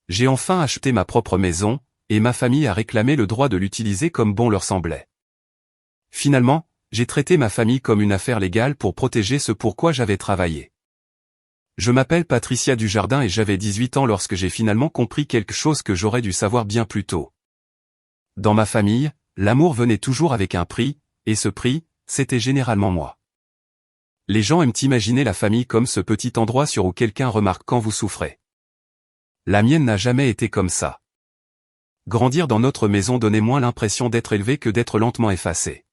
J'ai enfin acheté ma propre maison, et ma famille a réclamé le droit de l'utiliser comme bon leur semblait. Finalement, j'ai traité ma famille comme une affaire légale pour protéger ce pourquoi j'avais travaillé. Je m'appelle Patricia Dujardin et j'avais 18 ans lorsque j'ai finalement compris quelque chose que j'aurais dû savoir bien plus tôt. Dans ma famille, l'amour venait toujours avec un prix, et ce prix, c'était généralement moi. Les gens aiment imaginer la famille comme ce petit endroit sur où quelqu'un remarque quand vous souffrez. La mienne n'a jamais été comme ça. Grandir dans notre maison donnait moins l'impression d'être élevé que d'être lentement effacé.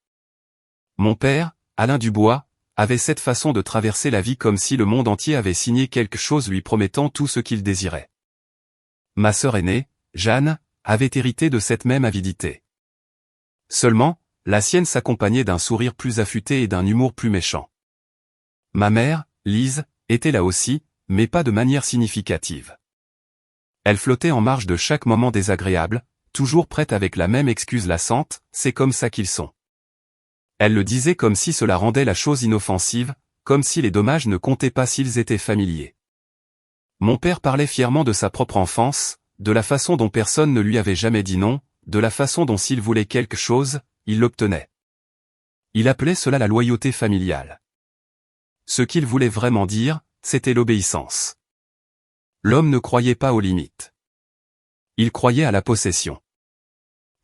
Mon père, Alain Dubois, avait cette façon de traverser la vie comme si le monde entier avait signé quelque chose lui promettant tout ce qu'il désirait. Ma sœur aînée, Jeanne, avait hérité de cette même avidité. Seulement, la sienne s'accompagnait d'un sourire plus affûté et d'un humour plus méchant. Ma mère, Lise, était là aussi, mais pas de manière significative. Elle flottait en marge de chaque moment désagréable, toujours prête avec la même excuse lassante, c'est comme ça qu'ils sont. Elle le disait comme si cela rendait la chose inoffensive, comme si les dommages ne comptaient pas s'ils étaient familiers. Mon père parlait fièrement de sa propre enfance, de la façon dont personne ne lui avait jamais dit non, de la façon dont s'il voulait quelque chose, il l'obtenait. Il appelait cela la loyauté familiale. Ce qu'il voulait vraiment dire, c'était l'obéissance. L'homme ne croyait pas aux limites. Il croyait à la possession.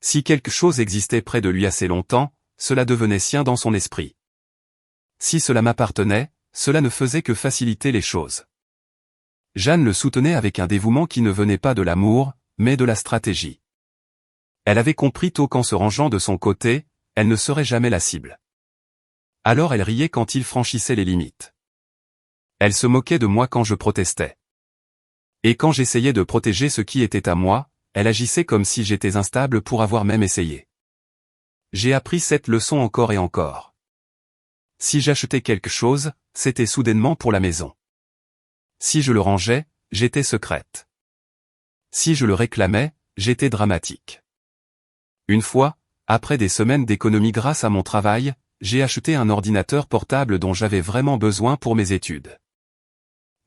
Si quelque chose existait près de lui assez longtemps, cela devenait sien dans son esprit. Si cela m'appartenait, cela ne faisait que faciliter les choses. Jeanne le soutenait avec un dévouement qui ne venait pas de l'amour, mais de la stratégie. Elle avait compris tôt qu'en se rangeant de son côté, elle ne serait jamais la cible. Alors elle riait quand il franchissait les limites. Elle se moquait de moi quand je protestais. Et quand j'essayais de protéger ce qui était à moi, elle agissait comme si j'étais instable pour avoir même essayé. J'ai appris cette leçon encore et encore. Si j'achetais quelque chose, c'était soudainement pour la maison. Si je le rangeais, j'étais secrète. Si je le réclamais, j'étais dramatique. Une fois, après des semaines d'économie grâce à mon travail, j'ai acheté un ordinateur portable dont j'avais vraiment besoin pour mes études.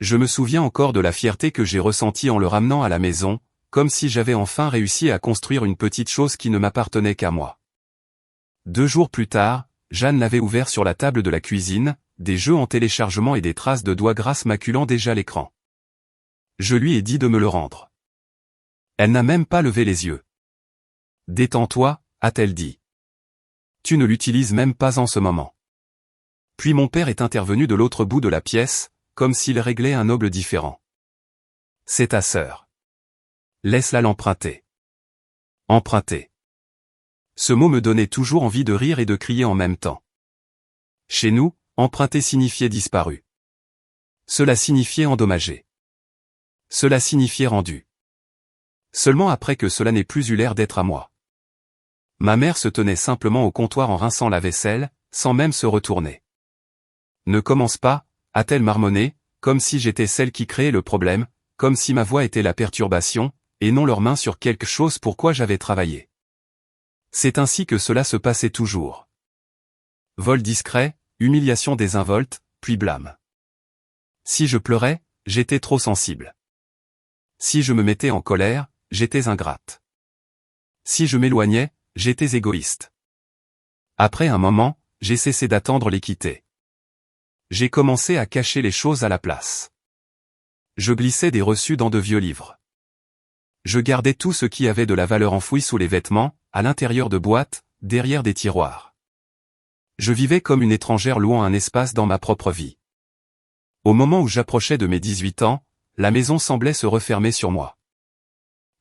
Je me souviens encore de la fierté que j'ai ressentie en le ramenant à la maison, comme si j'avais enfin réussi à construire une petite chose qui ne m'appartenait qu'à moi. 2 jours plus tard, Jeanne l'avait ouvert sur la table de la cuisine, des jeux en téléchargement et des traces de doigts grasses maculant déjà l'écran. Je lui ai dit de me le rendre. Elle n'a même pas levé les yeux. « Détends-toi », a-t-elle dit. « Tu ne l'utilises même pas en ce moment. » Puis mon père est intervenu de l'autre bout de la pièce, comme s'il réglait un noble différend. « C'est ta sœur. Laisse-la l'emprunter. » Emprunter. Ce mot me donnait toujours envie de rire et de crier en même temps. Chez nous, emprunter signifiait disparu. Cela signifiait endommagé. Cela signifiait rendu. Seulement après que cela n'ait plus eu l'air d'être à moi. Ma mère se tenait simplement au comptoir en rinçant la vaisselle, sans même se retourner. « Ne commence pas », a-t-elle marmonné, comme si j'étais celle qui créait le problème, comme si ma voix était la perturbation, et non leurs mains sur quelque chose pour quoi j'avais travaillé. C'est ainsi que cela se passait toujours. Vol discret, humiliation désinvolte, puis blâme. Si je pleurais, j'étais trop sensible. Si je me mettais en colère, j'étais ingrate. Si je m'éloignais, j'étais égoïste. Après un moment, j'ai cessé d'attendre l'équité. J'ai commencé à cacher les choses à la place. Je glissais des reçus dans de vieux livres. Je gardais tout ce qui avait de la valeur enfoui sous les vêtements, à l'intérieur de boîtes, derrière des tiroirs. Je vivais comme une étrangère louant un espace dans ma propre vie. Au moment où j'approchais de mes 18 ans, la maison semblait se refermer sur moi.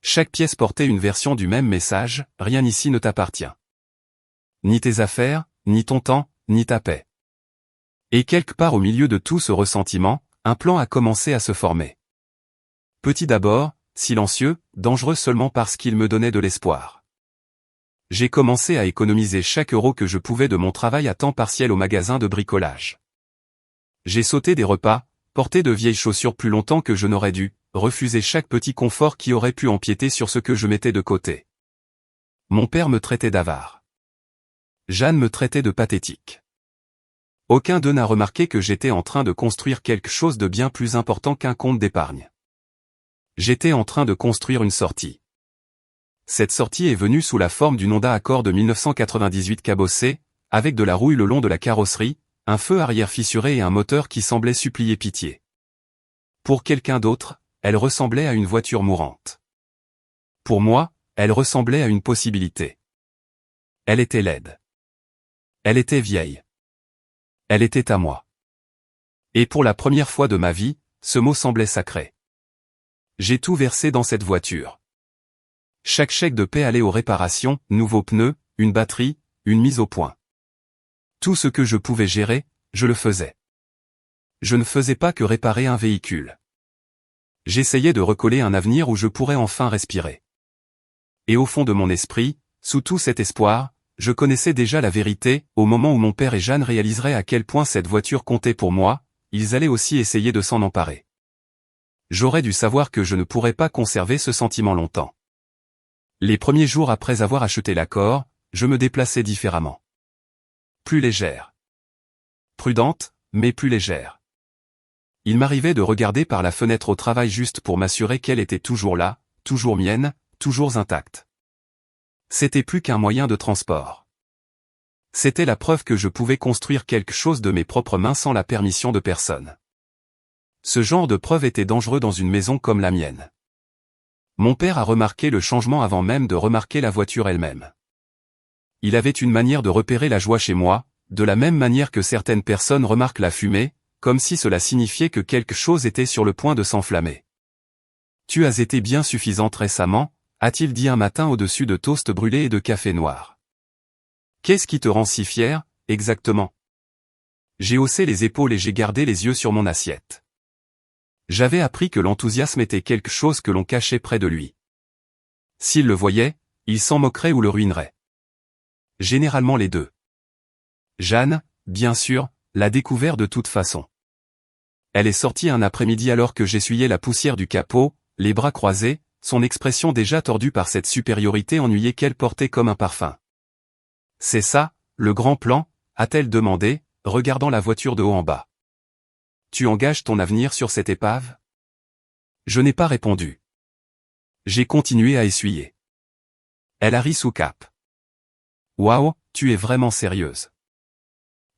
Chaque pièce portait une version du même message, rien ici ne t'appartient. Ni tes affaires, ni ton temps, ni ta paix. Et quelque part au milieu de tout ce ressentiment, un plan a commencé à se former. Petit d'abord, silencieux, dangereux seulement parce qu'il me donnait de l'espoir. J'ai commencé à économiser chaque euro que je pouvais de mon travail à temps partiel au magasin de bricolage. J'ai sauté des repas, porté de vieilles chaussures plus longtemps que je n'aurais dû, refusé chaque petit confort qui aurait pu empiéter sur ce que je mettais de côté. Mon père me traitait d'avare. Jeanne me traitait de pathétique. Aucun d'eux n'a remarqué que j'étais en train de construire quelque chose de bien plus important qu'un compte d'épargne. J'étais en train de construire une sortie. Cette sortie est venue sous la forme d'une Honda Accord de 1998 cabossée, avec de la rouille le long de la carrosserie, un feu arrière fissuré et un moteur qui semblait supplier pitié. Pour quelqu'un d'autre, elle ressemblait à une voiture mourante. Pour moi, elle ressemblait à une possibilité. Elle était laide. Elle était vieille. Elle était à moi. Et pour la première fois de ma vie, ce mot semblait sacré. J'ai tout versé dans cette voiture. Chaque chèque de paie allait aux réparations, nouveaux pneus, une batterie, une mise au point. Tout ce que je pouvais gérer, je le faisais. Je ne faisais pas que réparer un véhicule. J'essayais de recoller un avenir où je pourrais enfin respirer. Et au fond de mon esprit, sous tout cet espoir, je connaissais déjà la vérité. Au moment où mon père et Jeanne réaliseraient à quel point cette voiture comptait pour moi, ils allaient aussi essayer de s'en emparer. J'aurais dû savoir que je ne pourrais pas conserver ce sentiment longtemps. Les premiers jours après avoir acheté l'Accord, je me déplaçais différemment. Plus légère. Prudente, mais plus légère. Il m'arrivait de regarder par la fenêtre au travail juste pour m'assurer qu'elle était toujours là, toujours mienne, toujours intacte. C'était plus qu'un moyen de transport. C'était la preuve que je pouvais construire quelque chose de mes propres mains sans la permission de personne. Ce genre de preuve était dangereux dans une maison comme la mienne. Mon père a remarqué le changement avant même de remarquer la voiture elle-même. Il avait une manière de repérer la joie chez moi, de la même manière que certaines personnes remarquent la fumée, comme si cela signifiait que quelque chose était sur le point de s'enflammer. « Tu as été bien suffisante récemment », a-t-il dit un matin au-dessus de toast brûlés et de café noir. « Qu'est-ce qui te rend si fier, exactement ?» J'ai haussé les épaules et j'ai gardé les yeux sur mon assiette. J'avais appris que l'enthousiasme était quelque chose que l'on cachait près de lui. S'il le voyait, il s'en moquerait ou le ruinerait. Généralement les deux. Jeanne, bien sûr, l'a découvert de toute façon. Elle est sortie un après-midi alors que j'essuyais la poussière du capot, les bras croisés, son expression déjà tordue par cette supériorité ennuyée qu'elle portait comme un parfum. « C'est ça, le grand plan ?» a-t-elle demandé, regardant la voiture de haut en bas. « Tu engages ton avenir sur cette épave ?» Je n'ai pas répondu. J'ai continué à essuyer. Elle a ri sous cape. « Waouh, tu es vraiment sérieuse. »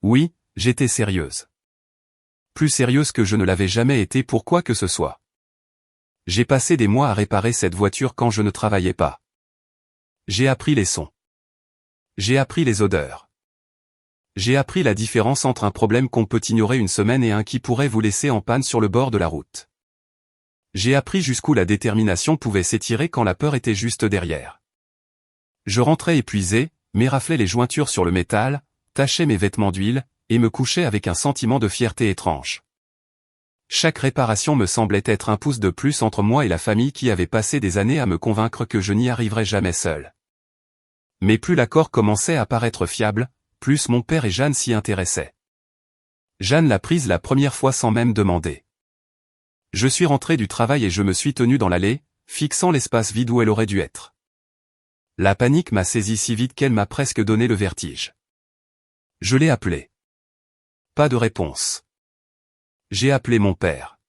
Oui, j'étais sérieuse. Plus sérieuse que je ne l'avais jamais été pour quoi que ce soit. J'ai passé des mois à réparer cette voiture quand je ne travaillais pas. J'ai appris les sons. J'ai appris les odeurs. J'ai appris la différence entre un problème qu'on peut ignorer une semaine et un qui pourrait vous laisser en panne sur le bord de la route. J'ai appris jusqu'où la détermination pouvait s'étirer quand la peur était juste derrière. Je rentrais épuisé, m'éraflais les jointures sur le métal, tachais mes vêtements d'huile, et me couchais avec un sentiment de fierté étrange. Chaque réparation me semblait être un pouce de plus entre moi et la famille qui avait passé des années à me convaincre que je n'y arriverais jamais seul. Mais plus l'accord commençait à paraître fiable, plus mon père et Jeanne s'y intéressaient. Jeanne l'a prise la première fois sans même demander. Je suis rentré du travail et je me suis tenu dans l'allée, fixant l'espace vide où elle aurait dû être. La panique m'a saisi si vite qu'elle m'a presque donné le vertige. Je l'ai appelée. Pas de réponse. J'ai appelé mon père.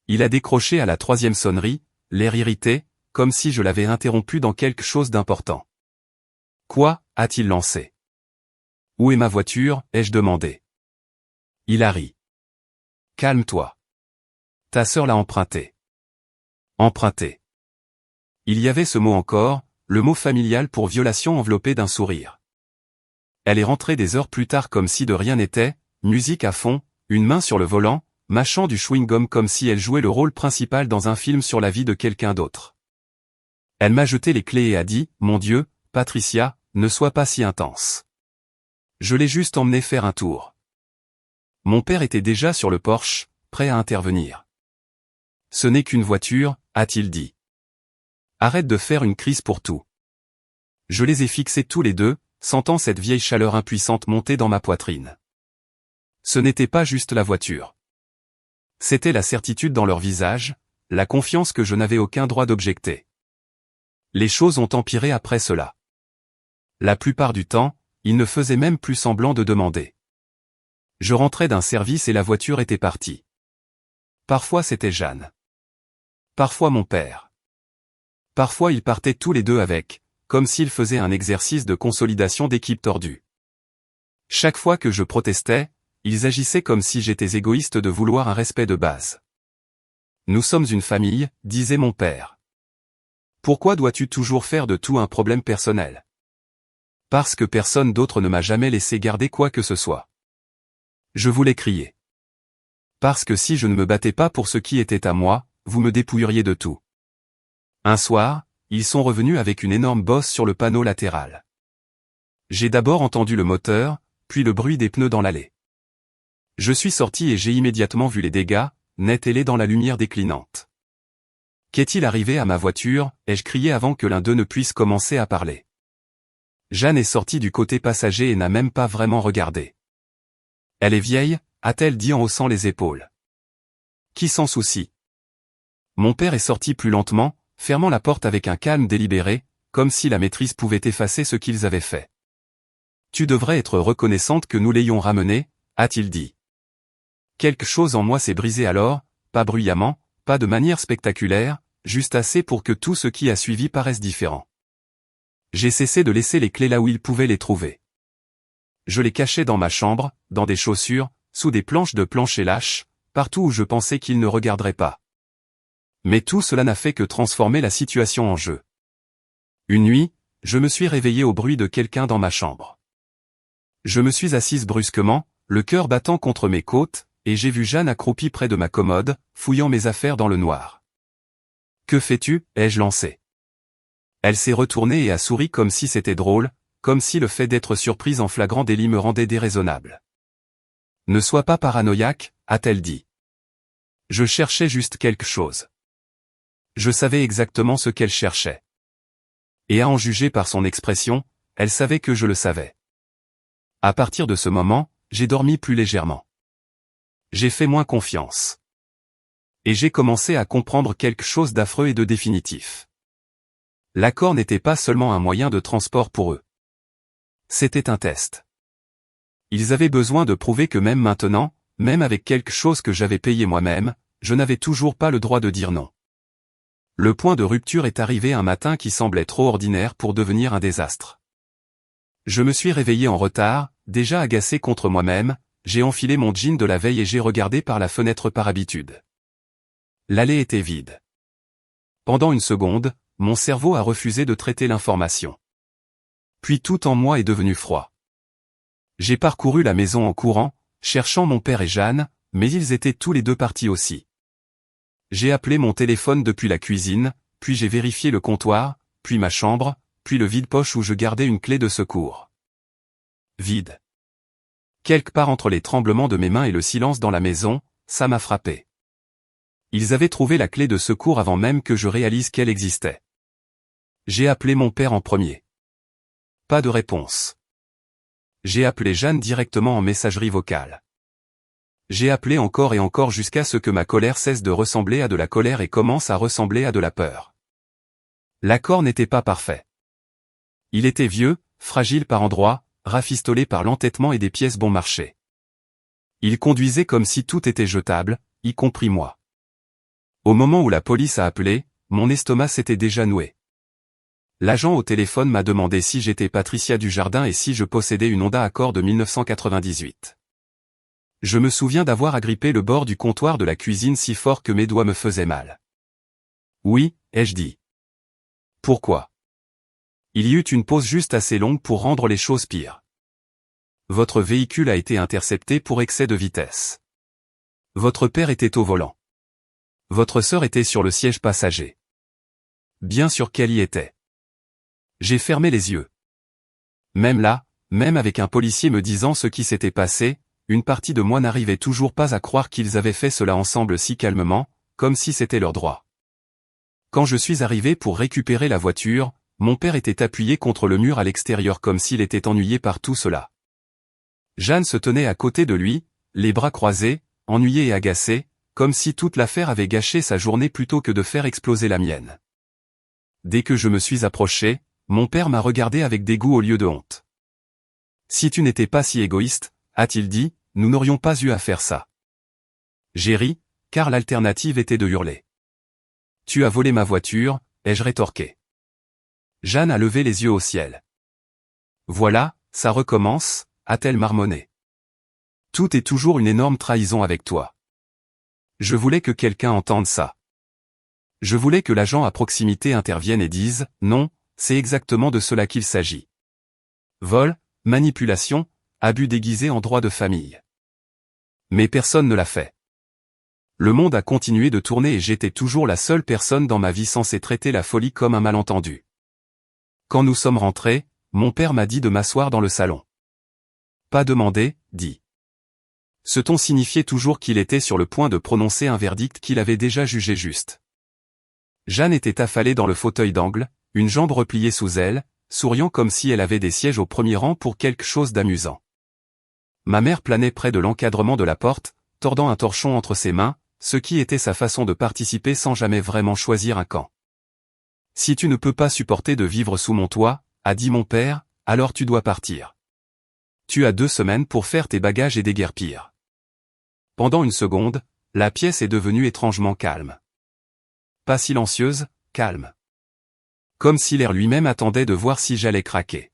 Il a décroché à la 3e sonnerie, l'air irrité, comme si je l'avais interrompu dans quelque chose d'important. Quoi, a-t-il lancé. Où est ma voiture, ai-je demandé. Il a ri. Calme-toi. Ta sœur l'a empruntée. Emprunté. Il y avait ce mot encore, le mot familial pour violation enveloppé d'un sourire. Elle est rentrée des heures plus tard comme si de rien n'était, musique à fond, une main sur le volant, mâchant du chewing-gum comme si elle jouait le rôle principal dans un film sur la vie de quelqu'un d'autre. Elle m'a jeté les clés et a dit, mon Dieu, Patricia, ne sois pas si intense. Je l'ai juste emmené faire un tour. Mon père était déjà sur le porche, prêt à intervenir. Ce n'est qu'une voiture, a-t-il dit. Arrête de faire une crise pour tout. Je les ai fixés tous les deux, sentant cette vieille chaleur impuissante monter dans ma poitrine. Ce n'était pas juste la voiture. C'était la certitude dans leur visage, la confiance que je n'avais aucun droit d'objecter. Les choses ont empiré après cela. La plupart du temps, ils ne faisaient même plus semblant de demander. Je rentrais d'un service et la voiture était partie. Parfois c'était Jeanne. Parfois mon père. Parfois ils partaient tous les deux avec, comme s'ils faisaient un exercice de consolidation d'équipe tordue. Chaque fois que je protestais, ils agissaient comme si j'étais égoïste de vouloir un respect de base. Nous sommes une famille, disait mon père. Pourquoi dois-tu toujours faire de tout un problème personnel? Parce que personne d'autre ne m'a jamais laissé garder quoi que ce soit. Je voulais crier. Parce que si je ne me battais pas pour ce qui était à moi, vous me dépouilleriez de tout. Un soir, ils sont revenus avec une énorme bosse sur le panneau latéral. J'ai d'abord entendu le moteur, puis le bruit des pneus dans l'allée. Je suis sorti et j'ai immédiatement vu les dégâts, nets et laids dans la lumière déclinante. Qu'est-il arrivé à ma voiture? Ai-je crié avant que l'un d'eux ne puisse commencer à parler. Jeanne est sortie du côté passager et n'a même pas vraiment regardé. Elle est vieille, a-t-elle dit en haussant les épaules. Qui s'en soucie? Mon père est sorti plus lentement, fermant la porte avec un calme délibéré, comme si la maîtrise pouvait effacer ce qu'ils avaient fait. Tu devrais être reconnaissante que nous l'ayons ramené, a-t-il dit. Quelque chose en moi s'est brisé alors, pas bruyamment, pas de manière spectaculaire, juste assez pour que tout ce qui a suivi paraisse différent. J'ai cessé de laisser les clés là où il pouvait les trouver. Je les cachais dans ma chambre, dans des chaussures, sous des planches de plancher lâches, partout où je pensais qu'ils ne regarderaient pas. Mais tout cela n'a fait que transformer la situation en jeu. Une nuit, je me suis réveillé au bruit de quelqu'un dans ma chambre. Je me suis assise brusquement, le cœur battant contre mes côtes, et j'ai vu Jeanne accroupie près de ma commode, fouillant mes affaires dans le noir. « Que fais-tu » ai-je lancé. Elle s'est retournée et a souri comme si c'était drôle, comme si le fait d'être surprise en flagrant délit me rendait déraisonnable. « Ne sois pas paranoïaque » a-t-elle dit. Je cherchais juste quelque chose. Je savais exactement ce qu'elle cherchait. Et à en juger par son expression, elle savait que je le savais. À partir de ce moment, j'ai dormi plus légèrement. J'ai fait moins confiance. Et j'ai commencé à comprendre quelque chose d'affreux et de définitif. L'accord n'était pas seulement un moyen de transport pour eux. C'était un test. Ils avaient besoin de prouver que même maintenant, même avec quelque chose que j'avais payé moi-même, je n'avais toujours pas le droit de dire non. Le point de rupture est arrivé un matin qui semblait trop ordinaire pour devenir un désastre. Je me suis réveillé en retard, déjà agacé contre moi-même, j'ai enfilé mon jean de la veille et j'ai regardé par la fenêtre par habitude. L'allée était vide. Pendant une seconde, mon cerveau a refusé de traiter l'information. Puis tout en moi est devenu froid. J'ai parcouru la maison en courant, cherchant mon père et Jeanne, mais ils étaient tous les deux partis aussi. J'ai appelé mon téléphone depuis la cuisine, puis j'ai vérifié le comptoir, puis ma chambre, puis le vide-poche où je gardais une clé de secours. Vide. Quelque part entre les tremblements de mes mains et le silence dans la maison, ça m'a frappé. Ils avaient trouvé la clé de secours avant même que je réalise qu'elle existait. J'ai appelé mon père en premier. Pas de réponse. J'ai appelé Jeanne directement en messagerie vocale. J'ai appelé encore et encore jusqu'à ce que ma colère cesse de ressembler à de la colère et commence à ressembler à de la peur. L'accord n'était pas parfait. Il était vieux, fragile par endroits, rafistolé par l'entêtement et des pièces bon marché. Il conduisait comme si tout était jetable, y compris moi. Au moment où la police a appelé, mon estomac s'était déjà noué. L'agent au téléphone m'a demandé si j'étais Patricia Dujardin et si je possédais une Honda Accord de 1998. Je me souviens d'avoir agrippé le bord du comptoir de la cuisine si fort que mes doigts me faisaient mal. Oui, ai-je dit. Pourquoi? Il y eut une pause juste assez longue pour rendre les choses pires. Votre véhicule a été intercepté pour excès de vitesse. Votre père était au volant. Votre sœur était sur le siège passager. Bien sûr qu'elle y était. J'ai fermé les yeux. Même là, même avec un policier me disant ce qui s'était passé, une partie de moi n'arrivait toujours pas à croire qu'ils avaient fait cela ensemble si calmement, comme si c'était leur droit. Quand je suis arrivé pour récupérer la voiture, mon père était appuyé contre le mur à l'extérieur comme s'il était ennuyé par tout cela. Jeanne se tenait à côté de lui, les bras croisés, ennuyée et agacée, comme si toute l'affaire avait gâché sa journée plutôt que de faire exploser la mienne. Dès que je me suis approché, mon père m'a regardé avec dégoût au lieu de honte. « Si tu n'étais pas si égoïste, a-t-il dit, nous n'aurions pas eu à faire ça. » J'ai ri, car l'alternative était de hurler. Tu as volé ma voiture, ai-je rétorqué. Jeanne a levé les yeux au ciel. Voilà, ça recommence, a-t-elle marmonné. Tout est toujours une énorme trahison avec toi. Je voulais que quelqu'un entende ça. Je voulais que l'agent à proximité intervienne et dise, non, c'est exactement de cela qu'il s'agit. Vol, manipulation, abus déguisé en droit de famille. Mais personne ne l'a fait. Le monde a continué de tourner et j'étais toujours la seule personne dans ma vie censée traiter la folie comme un malentendu. Quand nous sommes rentrés, mon père m'a dit de m'asseoir dans le salon. Pas demandé, dit. Ce ton signifiait toujours qu'il était sur le point de prononcer un verdict qu'il avait déjà jugé juste. Jeanne était affalée dans le fauteuil d'angle, une jambe repliée sous elle, souriant comme si elle avait des sièges au premier rang pour quelque chose d'amusant. Ma mère planait près de l'encadrement de la porte, tordant un torchon entre ses mains, ce qui était sa façon de participer sans jamais vraiment choisir un camp. Si tu ne peux pas supporter de vivre sous mon toit, a dit mon père, alors tu dois partir. Tu as 2 semaines pour faire tes bagages et déguerpir. Pendant une seconde, la pièce est devenue étrangement calme. Pas silencieuse, calme. Comme si l'air lui-même attendait de voir si j'allais craquer.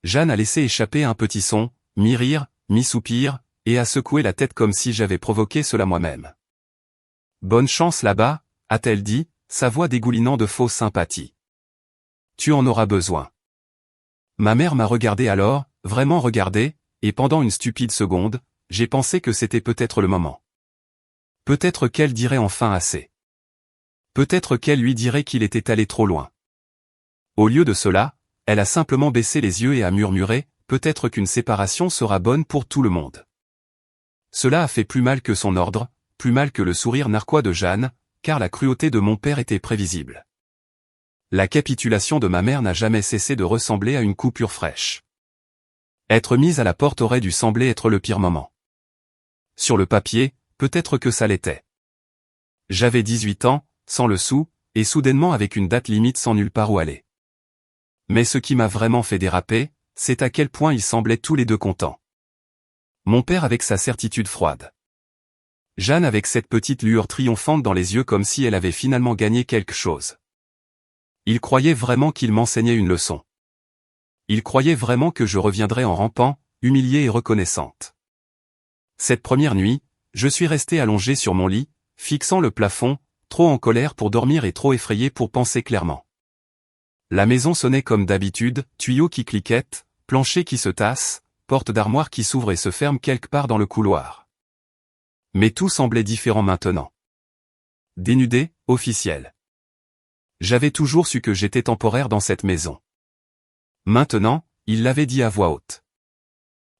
Jeanne a laissé échapper un petit son, mi-rire, mi-soupir, et a secoué la tête comme si j'avais provoqué cela moi-même. Bonne chance là-bas, a-t-elle dit, sa voix dégoulinant de fausse sympathie. Tu en auras besoin. Ma mère m'a regardé alors, vraiment regardé, et pendant une stupide seconde, j'ai pensé que c'était peut-être le moment. Peut-être qu'elle dirait enfin assez. Peut-être qu'elle lui dirait qu'il était allé trop loin. Au lieu de cela, elle a simplement baissé les yeux et a murmuré, peut-être qu'une séparation sera bonne pour tout le monde. Cela a fait plus mal que son ordre, plus mal que le sourire narquois de Jeanne, car la cruauté de mon père était prévisible. La capitulation de ma mère n'a jamais cessé de ressembler à une coupure fraîche. Être mise à la porte aurait dû sembler être le pire moment. Sur le papier, peut-être que ça l'était. J'avais 18 ans, sans le sou, et soudainement avec une date limite sans nulle part où aller. Mais ce qui m'a vraiment fait déraper, c'est à quel point ils semblaient tous les deux contents. Mon père avec sa certitude froide. Jeanne avec cette petite lueur triomphante dans les yeux comme si elle avait finalement gagné quelque chose. Il croyait vraiment qu'il m'enseignait une leçon. Il croyait vraiment que je reviendrais en rampant, humiliée et reconnaissante. Cette première nuit, je suis resté allongé sur mon lit, fixant le plafond, trop en colère pour dormir et trop effrayé pour penser clairement. La maison sonnait comme d'habitude, tuyaux qui cliquettent, plancher qui se tasse, porte d'armoire qui s'ouvre et se ferme quelque part dans le couloir. Mais tout semblait différent maintenant. Dénudé, officiel. J'avais toujours su que j'étais temporaire dans cette maison. Maintenant, il l'avait dit à voix haute.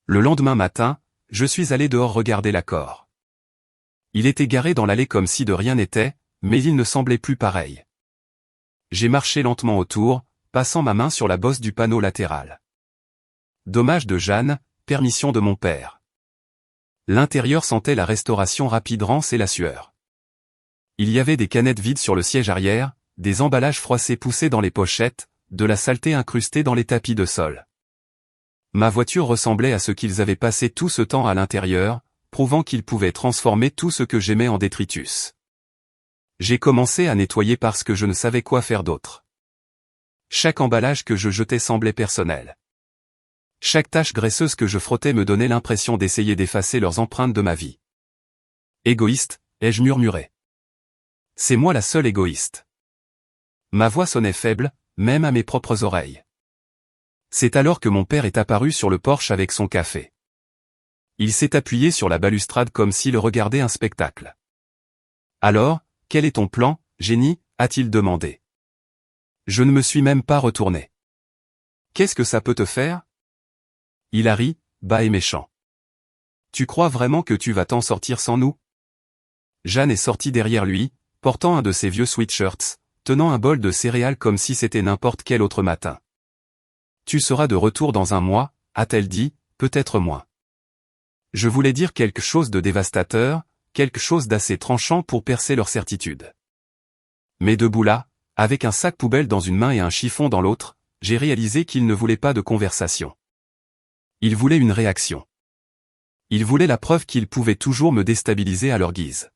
Le lendemain matin, je suis allé dehors regarder l'accord. Il était garé dans l'allée comme si de rien n'était, mais il ne semblait plus pareil. J'ai marché lentement autour, passant ma main sur la bosse du panneau latéral. Dommage de Jeanne, permission de mon père. L'intérieur sentait la restauration rapide rance et la sueur. Il y avait des canettes vides sur le siège arrière, des emballages froissés poussés dans les pochettes, de la saleté incrustée dans les tapis de sol. Ma voiture ressemblait à ce qu'ils avaient passé tout ce temps à l'intérieur, prouvant qu'ils pouvaient transformer tout ce que j'aimais en détritus. J'ai commencé à nettoyer parce que je ne savais quoi faire d'autre. Chaque emballage que je jetais semblait personnel. Chaque tache graisseuse que je frottais me donnait l'impression d'essayer d'effacer leurs empreintes de ma vie. Égoïste, ai-je murmuré. C'est moi la seule égoïste. Ma voix sonnait faible, même à mes propres oreilles. C'est alors que mon père est apparu sur le porche avec son café. Il s'est appuyé sur la balustrade comme s'il regardait un spectacle. Alors, quel est ton plan, génie, a-t-il demandé. Je ne me suis même pas retourné. Qu'est-ce que ça peut te faire? Il a ri, bas et méchant. Tu crois vraiment que tu vas t'en sortir sans nous? Jeanne est sortie derrière lui, portant un de ses vieux sweatshirts, tenant un bol de céréales comme si c'était n'importe quel autre matin. Tu seras de retour dans un mois, a-t-elle dit, peut-être moins. Je voulais dire quelque chose de dévastateur, quelque chose d'assez tranchant pour percer leur certitude. Mais debout là, avec un sac poubelle dans une main et un chiffon dans l'autre, j'ai réalisé qu'il ne voulait pas de conversation. Il voulait une réaction. Il voulait la preuve qu'il pouvait toujours me déstabiliser à leur guise.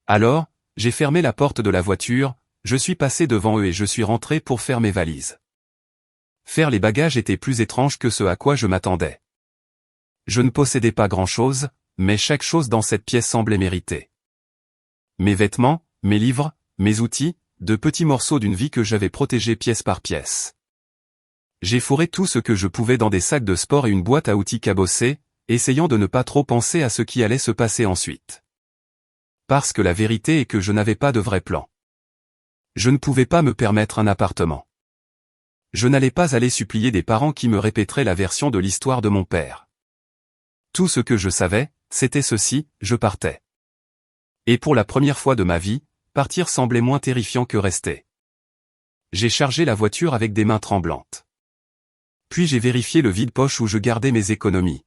Alors, J'ai fermé la porte de la voiture, je suis passé devant eux et je suis rentré pour faire mes valises. Faire les bagages était plus étrange que ce à quoi je m'attendais. Je ne possédais pas grand-chose, mais chaque chose dans cette pièce semblait mériter. Mes vêtements, mes livres, mes outils, de petits morceaux d'une vie que j'avais protégée pièce par pièce. J'ai fourré tout ce que je pouvais dans des sacs de sport et une boîte à outils cabossée, essayant de ne pas trop penser à ce qui allait se passer ensuite. Parce que la vérité est que je n'avais pas de vrai plan. Je ne pouvais pas me permettre un appartement. Je n'allais pas aller supplier des parents qui me répéteraient la version de l'histoire de mon père. Tout ce que je savais, c'était ceci, je partais. Et pour la première fois de ma vie, partir semblait moins terrifiant que rester. J'ai chargé la voiture avec des mains tremblantes. Puis j'ai vérifié le vide-poche où je gardais mes économies.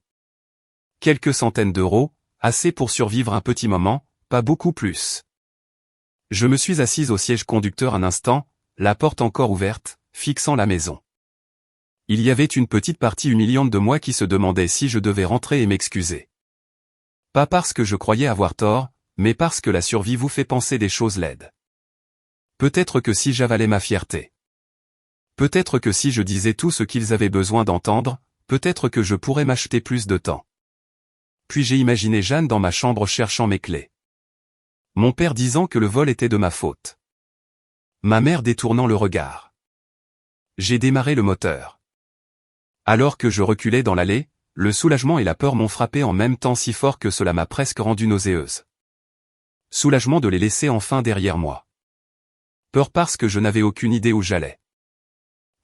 Quelques centaines d'euros, assez pour survivre un petit moment, pas beaucoup plus. Je me suis assise au siège conducteur un instant, la porte encore ouverte, fixant la maison. Il y avait une petite partie humiliante de moi qui se demandait si je devais rentrer et m'excuser. Pas parce que je croyais avoir tort, mais parce que la survie vous fait penser des choses laides. Peut-être que si j'avalais ma fierté. Peut-être que si je disais tout ce qu'ils avaient besoin d'entendre, peut-être que je pourrais m'acheter plus de temps. Puis j'ai imaginé Jeanne dans ma chambre cherchant mes clés. Mon père disant que le vol était de ma faute. Ma mère détournant le regard. J'ai démarré le moteur. Alors que je reculais dans l'allée, le soulagement et la peur m'ont frappé en même temps si fort que cela m'a presque rendue nauséeuse. Soulagement de les laisser enfin derrière moi. Peur parce que je n'avais aucune idée où j'allais.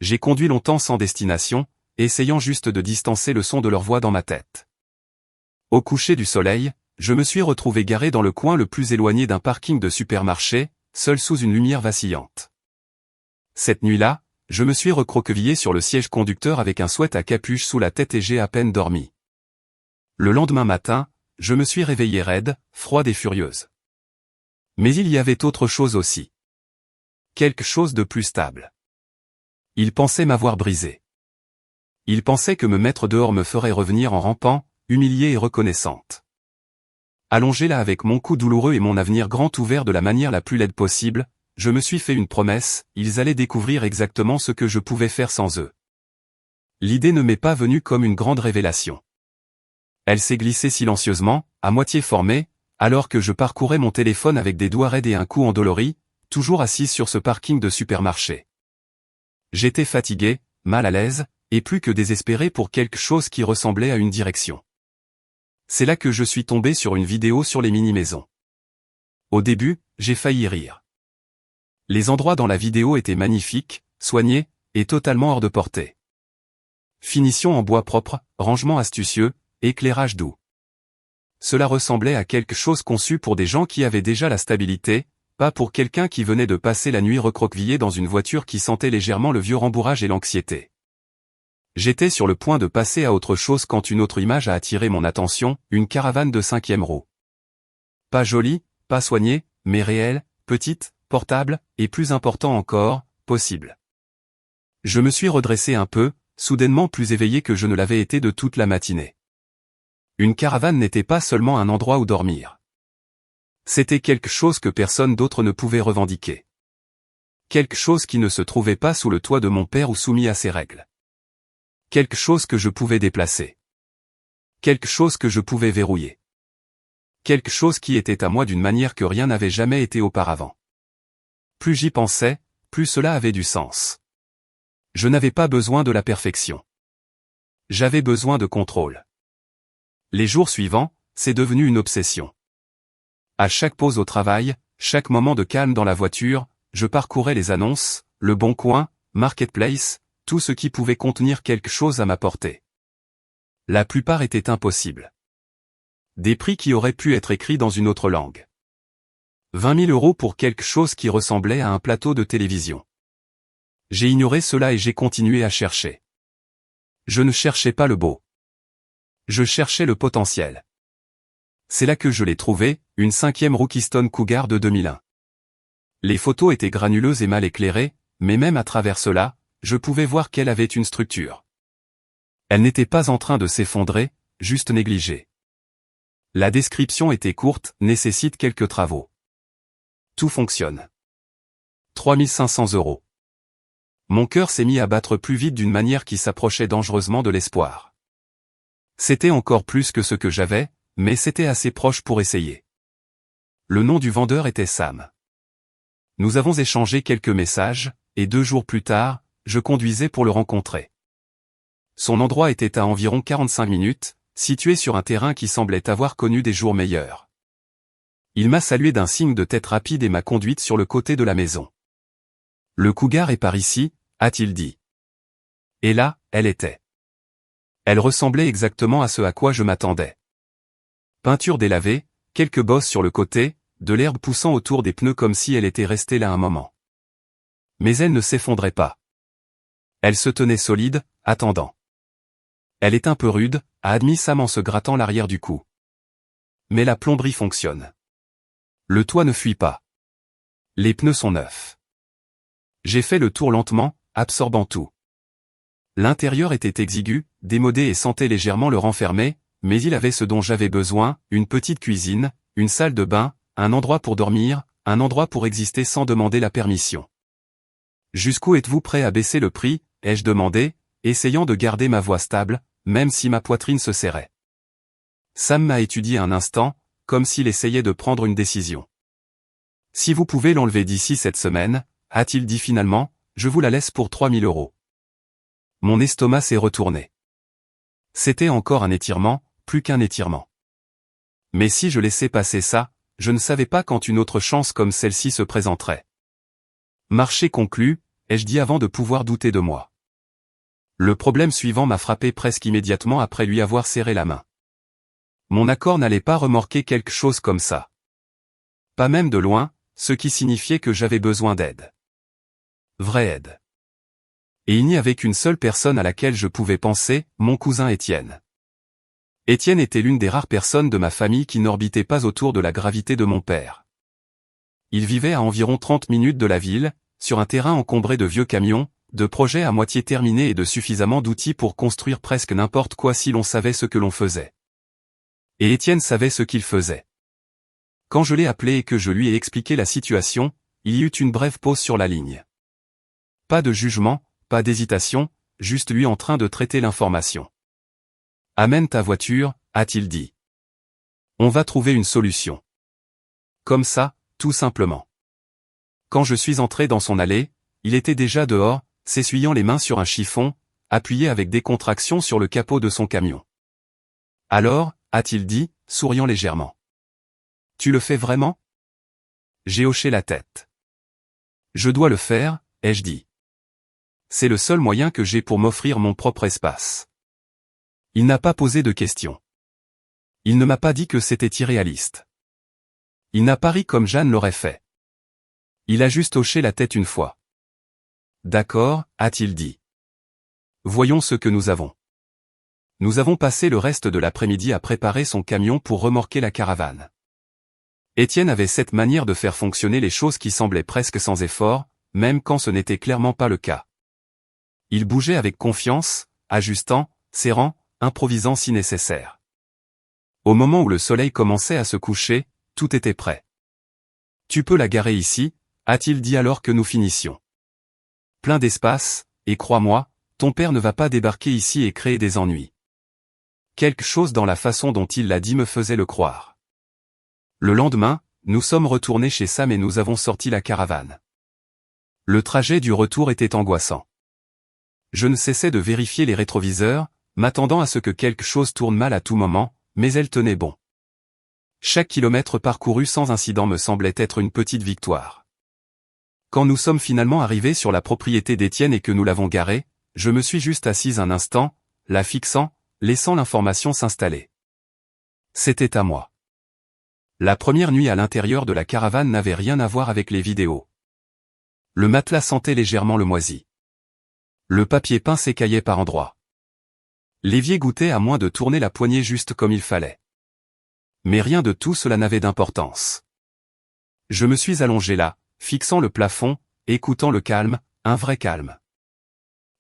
J'ai conduit longtemps sans destination, essayant juste de distancer le son de leur voix dans ma tête. Au coucher du soleil, je me suis retrouvé garé dans le coin le plus éloigné d'un parking de supermarché, seul sous une lumière vacillante. Cette nuit-là, je me suis recroquevillé sur le siège conducteur avec un sweat à capuche sous la tête et j'ai à peine dormi. Le lendemain matin, je me suis réveillé raide, froide et furieuse. Mais il y avait autre chose aussi. Quelque chose de plus stable. Il pensait m'avoir brisé. Il pensait que me mettre dehors me ferait revenir en rampant, humiliée et reconnaissante. Allongé là avec mon cou douloureux et mon avenir grand ouvert de la manière la plus laide possible, je me suis fait une promesse, ils allaient découvrir exactement ce que je pouvais faire sans eux. L'idée ne m'est pas venue comme une grande révélation. Elle s'est glissée silencieusement, à moitié formée, alors que je parcourais mon téléphone avec des doigts raides et un cou endolori, toujours assise sur ce parking de supermarché. J'étais fatigué, mal à l'aise, et plus que désespéré pour quelque chose qui ressemblait à une direction. C'est là que je suis tombé sur une vidéo sur les mini-maisons. Au début, j'ai failli rire. Les endroits dans la vidéo étaient magnifiques, soignés, et totalement hors de portée. Finition en bois propre, rangement astucieux, éclairage doux. Cela ressemblait à quelque chose conçu pour des gens qui avaient déjà la stabilité, pas pour quelqu'un qui venait de passer la nuit recroquevillé dans une voiture qui sentait légèrement le vieux rembourrage et l'anxiété. J'étais sur le point de passer à autre chose quand une autre image a attiré mon attention, une caravane de 5e roue. Pas jolie, pas soignée, mais réelle, petite, portable, et plus important encore, possible. Je me suis redressé un peu, soudainement plus éveillé que je ne l'avais été de toute la matinée. Une caravane n'était pas seulement un endroit où dormir. C'était quelque chose que personne d'autre ne pouvait revendiquer. Quelque chose qui ne se trouvait pas sous le toit de mon père ou soumis à ses règles. Quelque chose que je pouvais déplacer. Quelque chose que je pouvais verrouiller. Quelque chose qui était à moi d'une manière que rien n'avait jamais été auparavant. Plus j'y pensais, plus cela avait du sens. Je n'avais pas besoin de la perfection. J'avais besoin de contrôle. Les jours suivants, c'est devenu une obsession. À chaque pause au travail, chaque moment de calme dans la voiture, je parcourais les annonces, Le Bon Coin, Marketplace, tout ce qui pouvait contenir quelque chose à ma portée. La plupart étaient impossibles. Des prix qui auraient pu être écrits dans une autre langue. 20 000 € pour quelque chose qui ressemblait à un plateau de télévision. J'ai ignoré cela et j'ai continué à chercher. Je ne cherchais pas le beau. Je cherchais le potentiel. C'est là que je l'ai trouvé, une 5e roue Keystone Cougar de 2001. Les photos étaient granuleuses et mal éclairées, mais même à travers cela, je pouvais voir qu'elle avait une structure. Elle n'était pas en train de s'effondrer, juste négligée. La description était courte, nécessite quelques travaux. Tout fonctionne. 3500 €. Mon cœur s'est mis à battre plus vite d'une manière qui s'approchait dangereusement de l'espoir. C'était encore plus que ce que j'avais, mais c'était assez proche pour essayer. Le nom du vendeur était Sam. Nous avons échangé quelques messages, et 2 jours plus tard, je conduisais pour le rencontrer. Son endroit était à environ 45 minutes, situé sur un terrain qui semblait avoir connu des jours meilleurs. Il m'a salué d'un signe de tête rapide et m'a conduite sur le côté de la maison. Le cougar est par ici, a-t-il dit. Et là, elle était. Elle ressemblait exactement à ce à quoi je m'attendais. Peinture délavée, quelques bosses sur le côté, de l'herbe poussant autour des pneus comme si elle était restée là un moment. Mais elle ne s'effondrait pas. Elle se tenait solide, attendant. Elle est un peu rude, a admis Sam en se grattant l'arrière du cou. Mais la plomberie fonctionne. Le toit ne fuit pas. Les pneus sont neufs. J'ai fait le tour lentement, absorbant tout. L'intérieur était exigu, démodé et sentait légèrement le renfermer, mais il avait ce dont j'avais besoin, une petite cuisine, une salle de bain, un endroit pour dormir, un endroit pour exister sans demander la permission. Jusqu'où êtes-vous prêt à baisser le prix, ai-je demandé, essayant de garder ma voix stable, même si ma poitrine se serrait. Sam m'a étudié un instant, comme s'il essayait de prendre une décision. Si vous pouvez l'enlever d'ici cette semaine, a-t-il dit finalement, je vous la laisse pour 3000 €. Mon estomac s'est retourné. C'était encore un étirement, plus qu'un étirement. Mais si je laissais passer ça, je ne savais pas quand une autre chance comme celle-ci se présenterait. Marché conclu, ai-je dit avant de pouvoir douter de moi. Le problème suivant m'a frappé presque immédiatement après lui avoir serré la main. Mon accord n'allait pas remorquer quelque chose comme ça. Pas même de loin, ce qui signifiait que j'avais besoin d'aide. Vraie aide. Et il n'y avait qu'une seule personne à laquelle je pouvais penser, mon cousin Étienne. Étienne était l'une des rares personnes de ma famille qui n'orbitait pas autour de la gravité de mon père. Il vivait à environ 30 minutes de la ville, sur un terrain encombré de vieux camions, de projets à moitié terminés et de suffisamment d'outils pour construire presque n'importe quoi si l'on savait ce que l'on faisait. Et Étienne savait ce qu'il faisait. Quand je l'ai appelé et que je lui ai expliqué la situation, il y eut une brève pause sur la ligne. Pas de jugement, pas d'hésitation, juste lui en train de traiter l'information. « Amène ta voiture », a-t-il dit. « On va trouver une solution. » Comme ça, tout simplement. Quand je suis entré dans son allée, il était déjà dehors, s'essuyant les mains sur un chiffon, appuyé avec décontraction sur le capot de son camion. « Alors », a-t-il dit, souriant légèrement. « Tu le fais vraiment ?» J'ai hoché la tête. « Je dois le faire », ai-je dit. C'est le seul moyen que j'ai pour m'offrir mon propre espace. Il n'a pas posé de questions. Il ne m'a pas dit que c'était irréaliste. Il n'a pas ri comme Jeanne l'aurait fait. Il a juste hoché la tête une fois. D'accord, a-t-il dit. Voyons ce que nous avons. Nous avons passé le reste de l'après-midi à préparer son camion pour remorquer la caravane. Étienne avait cette manière de faire fonctionner les choses qui semblaient presque sans effort, même quand ce n'était clairement pas le cas. Il bougeait avec confiance, ajustant, serrant, improvisant si nécessaire. Au moment où le soleil commençait à se coucher, tout était prêt. « Tu peux la garer ici », a-t-il dit alors que nous finissions. Plein d'espace, et crois-moi, ton père ne va pas débarquer ici et créer des ennuis. Quelque chose dans la façon dont il l'a dit me faisait le croire. Le lendemain, nous sommes retournés chez Sam et nous avons sorti la caravane. Le trajet du retour était angoissant. Je ne cessais de vérifier les rétroviseurs, m'attendant à ce que quelque chose tourne mal à tout moment, mais elle tenait bon. Chaque kilomètre parcouru sans incident me semblait être une petite victoire. Quand nous sommes finalement arrivés sur la propriété d'Étienne et que nous l'avons garée, je me suis juste assise un instant, la fixant, laissant l'information s'installer. C'était à moi. La première nuit à l'intérieur de la caravane n'avait rien à voir avec les vidéos. Le matelas sentait légèrement le moisi. Le papier peint s'écaillait par endroits. L'évier goûtait à moins de tourner la poignée juste comme il fallait. Mais rien de tout cela n'avait d'importance. Je me suis allongé là, fixant le plafond, écoutant le calme, un vrai calme.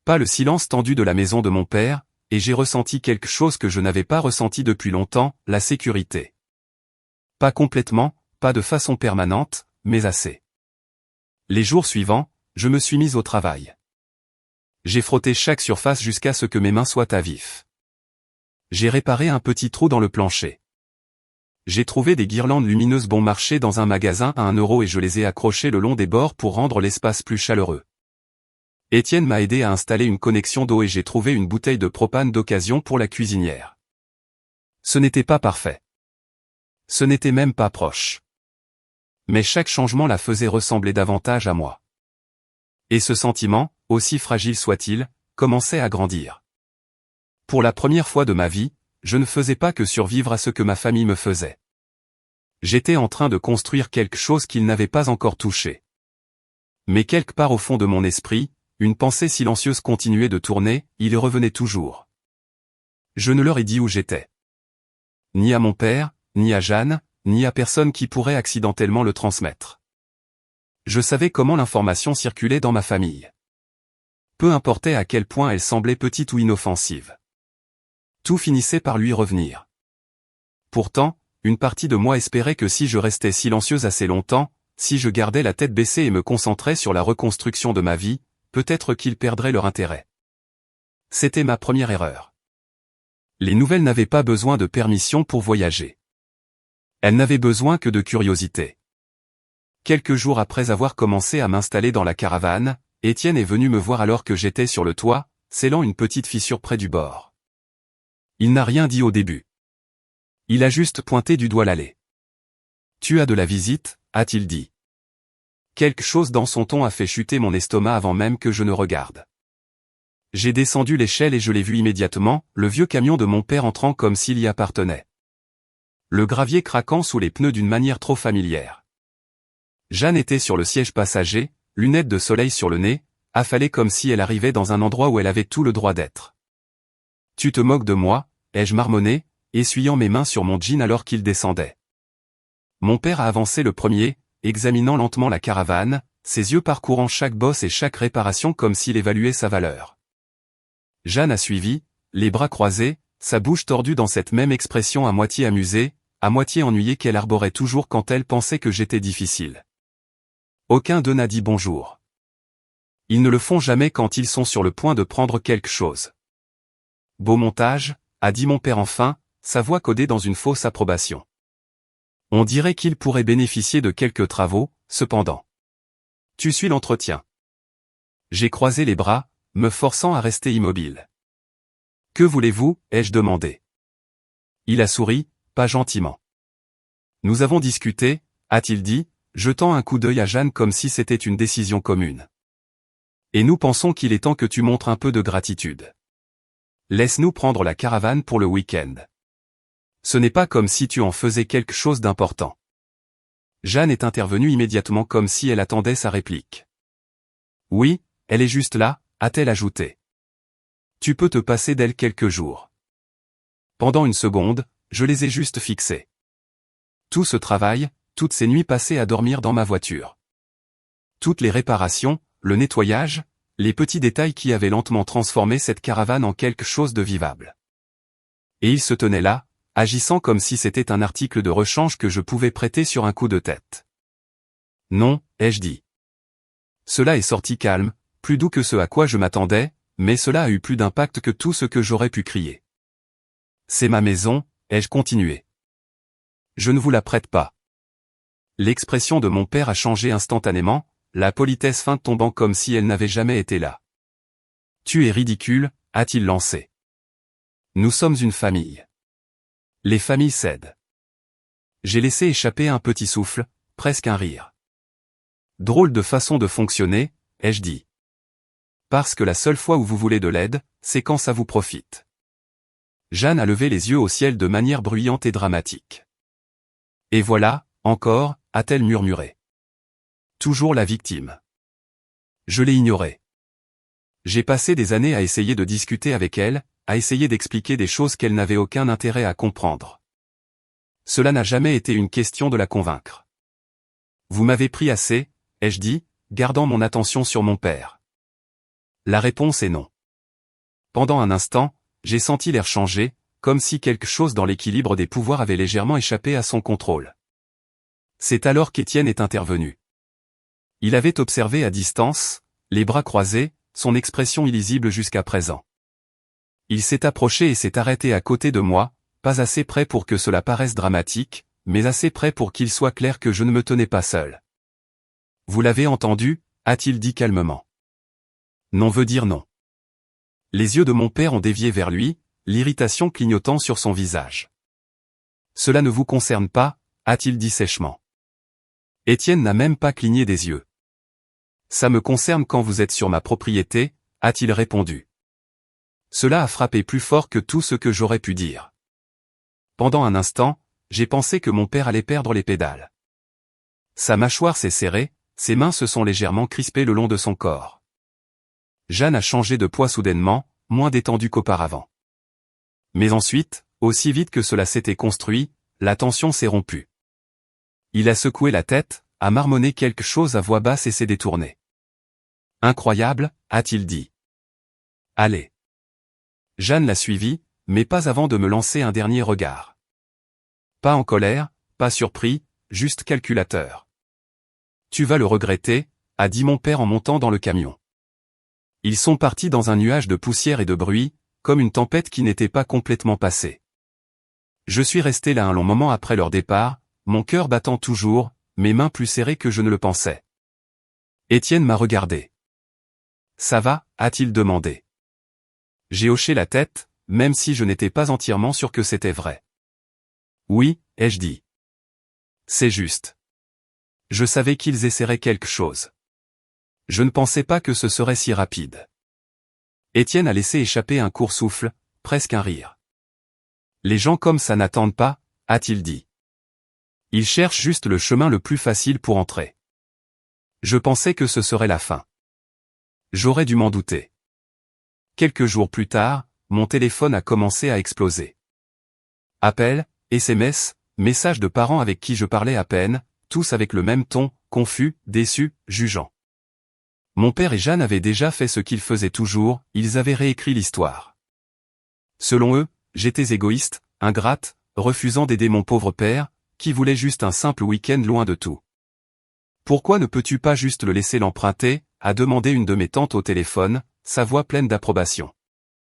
Pas le silence tendu de la maison de mon père, et j'ai ressenti quelque chose que je n'avais pas ressenti depuis longtemps, la sécurité. Pas complètement, pas de façon permanente, mais assez. Les jours suivants, je me suis mis au travail. J'ai frotté chaque surface jusqu'à ce que mes mains soient à vif. J'ai réparé un petit trou dans le plancher. J'ai trouvé des guirlandes lumineuses bon marché dans un magasin à 1 € et je les ai accrochées le long des bords pour rendre l'espace plus chaleureux. Étienne m'a aidé à installer une connexion d'eau et j'ai trouvé une bouteille de propane d'occasion pour la cuisinière. Ce n'était pas parfait. Ce n'était même pas proche. Mais chaque changement la faisait ressembler davantage à moi. Et ce sentiment, aussi fragile soit-il, commençait à grandir. Pour la première fois de ma vie, je ne faisais pas que survivre à ce que ma famille me faisait. J'étais en train de construire quelque chose qu'ils n'avaient pas encore touché. Mais quelque part au fond de mon esprit, une pensée silencieuse continuait de tourner, il y revenait toujours. Je ne leur ai dit où j'étais. Ni à mon père, ni à Jeanne, ni à personne qui pourrait accidentellement le transmettre. Je savais comment l'information circulait dans ma famille. Peu importait à quel point elle semblait petite ou inoffensive. Tout finissait par lui revenir. Pourtant, une partie de moi espérait que si je restais silencieuse assez longtemps, si je gardais la tête baissée et me concentrais sur la reconstruction de ma vie, peut-être qu'ils perdraient leur intérêt. C'était ma première erreur. Les nouvelles n'avaient pas besoin de permission pour voyager. Elles n'avaient besoin que de curiosité. Quelques jours après avoir commencé à m'installer dans la caravane, Étienne est venu me voir alors que j'étais sur le toit, scellant une petite fissure près du bord. Il n'a rien dit au début. Il a juste pointé du doigt l'allée. « Tu as de la visite ?» a-t-il dit. Quelque chose dans son ton a fait chuter mon estomac avant même que je ne regarde. J'ai descendu l'échelle et je l'ai vu immédiatement, le vieux camion de mon père entrant comme s'il y appartenait. Le gravier craquant sous les pneus d'une manière trop familière. Jeanne était sur le siège passager, lunettes de soleil sur le nez, affalée comme si elle arrivait dans un endroit où elle avait tout le droit d'être. « Tu te moques de moi ?» ai-je marmonné, essuyant mes mains sur mon jean alors qu'il descendait. Mon père a avancé le premier, examinant lentement la caravane, ses yeux parcourant chaque bosse et chaque réparation comme s'il évaluait sa valeur. Jeanne a suivi, les bras croisés, sa bouche tordue dans cette même expression à moitié amusée, à moitié ennuyée qu'elle arborait toujours quand elle pensait que j'étais difficile. Aucun d'eux n'a dit bonjour. Ils ne le font jamais quand ils sont sur le point de prendre quelque chose. Beau montage, a dit mon père enfin, sa voix codée dans une fausse approbation. On dirait qu'il pourrait bénéficier de quelques travaux, cependant. Tu suis l'entretien. J'ai croisé les bras, me forçant à rester immobile. Que voulez-vous, ai-je demandé. Il a souri, pas gentiment. Nous avons discuté, a-t-il dit, jetant un coup d'œil à Jeanne comme si c'était une décision commune. Et nous pensons qu'il est temps que tu montres un peu de gratitude. Laisse-nous prendre la caravane pour le week-end. Ce n'est pas comme si tu en faisais quelque chose d'important. Jeanne est intervenue immédiatement comme si elle attendait sa réplique. Oui, elle est juste là, a-t-elle ajouté. Tu peux te passer d'elle quelques jours. Pendant une seconde, je les ai juste fixés. Tout ce travail, toutes ces nuits passées à dormir dans ma voiture. Toutes les réparations, le nettoyage, les petits détails qui avaient lentement transformé cette caravane en quelque chose de vivable. Et il se tenait là, agissant comme si c'était un article de rechange que je pouvais prêter sur un coup de tête. Non, ai-je dit. Cela est sorti calme, plus doux que ce à quoi je m'attendais, mais cela a eu plus d'impact que tout ce que j'aurais pu crier. C'est ma maison, ai-je continué. Je ne vous la prête pas. L'expression de mon père a changé instantanément, la politesse feinte tombant comme si elle n'avait jamais été là. Tu es ridicule, a-t-il lancé. Nous sommes une famille. Les familles cèdent. J'ai laissé échapper un petit souffle, presque un rire. Drôle de façon de fonctionner, ai-je dit. Parce que la seule fois où vous voulez de l'aide, c'est quand ça vous profite. Jeanne a levé les yeux au ciel de manière bruyante et dramatique. Et voilà, encore, a-t-elle murmuré. Toujours la victime. Je l'ai ignorée. J'ai passé des années à essayer de discuter avec elle, à essayer d'expliquer des choses qu'elle n'avait aucun intérêt à comprendre. Cela n'a jamais été une question de la convaincre. Vous m'avez pris assez, ai-je dit, gardant mon attention sur mon père. La réponse est non. Pendant un instant, j'ai senti l'air changer, comme si quelque chose dans l'équilibre des pouvoirs avait légèrement échappé à son contrôle. C'est alors qu'Étienne est intervenu. Il avait observé à distance, les bras croisés, son expression illisible jusqu'à présent. Il s'est approché et s'est arrêté à côté de moi, pas assez près pour que cela paraisse dramatique, mais assez près pour qu'il soit clair que je ne me tenais pas seul. « Vous l'avez entendu » a-t-il dit calmement. Non veut dire non. Les yeux de mon père ont dévié vers lui, l'irritation clignotant sur son visage. « Cela ne vous concerne pas » a-t-il dit sèchement. Étienne n'a même pas cligné des yeux. « Ça me concerne quand vous êtes sur ma propriété » a-t-il répondu. Cela a frappé plus fort que tout ce que j'aurais pu dire. Pendant un instant, j'ai pensé que mon père allait perdre les pédales. Sa mâchoire s'est serrée, ses mains se sont légèrement crispées le long de son corps. Jeanne a changé de poids soudainement, moins détendue qu'auparavant. Mais ensuite, aussi vite que cela s'était construit, la tension s'est rompue. Il a secoué la tête, a marmonné quelque chose à voix basse et s'est détourné. « Incroyable » a-t-il dit. « Allez. » Jeanne l'a suivi, mais pas avant de me lancer un dernier regard. Pas en colère, pas surpris, juste calculateur. « Tu vas le regretter » a dit mon père en montant dans le camion. Ils sont partis dans un nuage de poussière et de bruit, comme une tempête qui n'était pas complètement passée. Je suis resté là un long moment après leur départ, mon cœur battant toujours, mes mains plus serrées que je ne le pensais. Étienne m'a regardé. « Ça va » a-t-il demandé. J'ai hoché la tête, même si je n'étais pas entièrement sûr que c'était vrai. « Oui » ai-je dit. « C'est juste. Je savais qu'ils essaieraient quelque chose. Je ne pensais pas que ce serait si rapide. » Étienne a laissé échapper un court souffle, presque un rire. « Les gens comme ça n'attendent pas » a-t-il dit. « Ils cherchent juste le chemin le plus facile pour entrer. Je pensais que ce serait la fin. J'aurais dû m'en douter. » Quelques jours plus tard, mon téléphone a commencé à exploser. Appels, SMS, messages de parents avec qui je parlais à peine, tous avec le même ton, confus, déçus, jugeants. Mon père et Jeanne avaient déjà fait ce qu'ils faisaient toujours, ils avaient réécrit l'histoire. Selon eux, j'étais égoïste, ingrate, refusant d'aider mon pauvre père, qui voulait juste un simple week-end loin de tout. « Pourquoi ne peux-tu pas juste le laisser l'emprunter » a demandé une de mes tantes au téléphone, sa voix pleine d'approbation.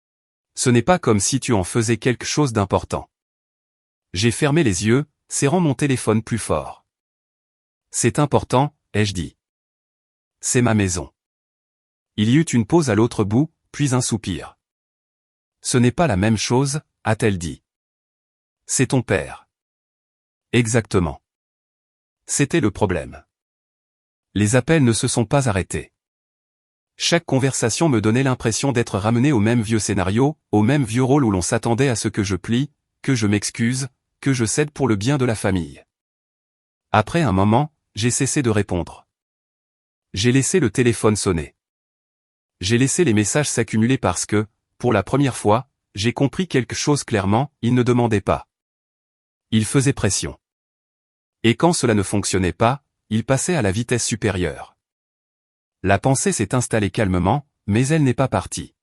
« Ce n'est pas comme si tu en faisais quelque chose d'important. » J'ai fermé les yeux, serrant mon téléphone plus fort. « C'est important » ai-je dit. « C'est ma maison. » Il y eut une pause à l'autre bout, puis un soupir. « Ce n'est pas la même chose » a-t-elle dit. « C'est ton père. » Exactement. C'était le problème. Les appels ne se sont pas arrêtés. Chaque conversation me donnait l'impression d'être ramené au même vieux scénario, au même vieux rôle où l'on s'attendait à ce que je plie, que je m'excuse, que je cède pour le bien de la famille. Après un moment, j'ai cessé de répondre. J'ai laissé le téléphone sonner. J'ai laissé les messages s'accumuler parce que, pour la première fois, j'ai compris quelque chose clairement, il ne demandait pas. Il faisait pression. Et quand cela ne fonctionnait pas, il passait à la vitesse supérieure. La pensée s'est installée calmement, mais elle n'est pas partie.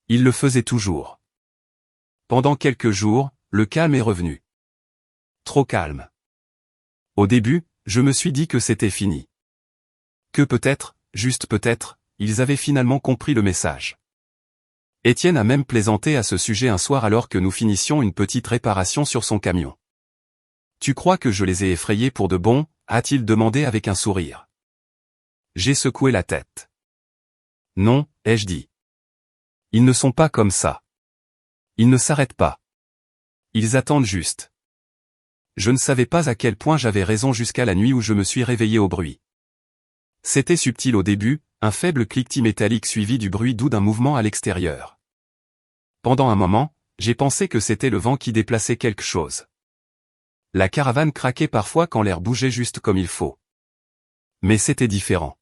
Il le faisait toujours. Pendant quelques jours, le calme est revenu. Trop calme. Au début, je me suis dit que c'était fini. Que peut-être, juste peut-être, ils avaient finalement compris le message. Étienne a même plaisanté à ce sujet un soir alors que nous finissions une petite réparation sur son camion. « Tu crois que je les ai effrayés pour de bon » a-t-il demandé avec un sourire. J'ai secoué la tête. « Non » ai-je dit. « Ils ne sont pas comme ça. Ils ne s'arrêtent pas. Ils attendent juste. » Je ne savais pas à quel point j'avais raison jusqu'à la nuit où je me suis réveillé au bruit. C'était subtil au début, un faible cliquetis métallique suivi du bruit doux d'un mouvement à l'extérieur. Pendant un moment, j'ai pensé que c'était le vent qui déplaçait quelque chose. La caravane craquait parfois quand l'air bougeait juste comme il faut. Mais c'était différent.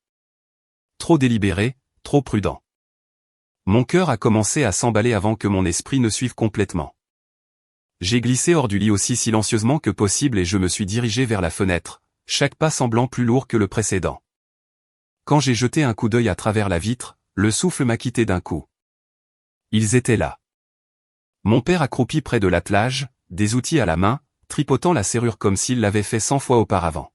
Trop délibéré, trop prudent. Mon cœur a commencé à s'emballer avant que mon esprit ne suive complètement. J'ai glissé hors du lit aussi silencieusement que possible et je me suis dirigé vers la fenêtre, chaque pas semblant plus lourd que le précédent. Quand j'ai jeté un coup d'œil à travers la vitre, le souffle m'a quitté d'un coup. Ils étaient là. Mon père accroupi près de l'attelage, des outils à la main, tripotant la serrure comme s'il l'avait fait 100 fois auparavant.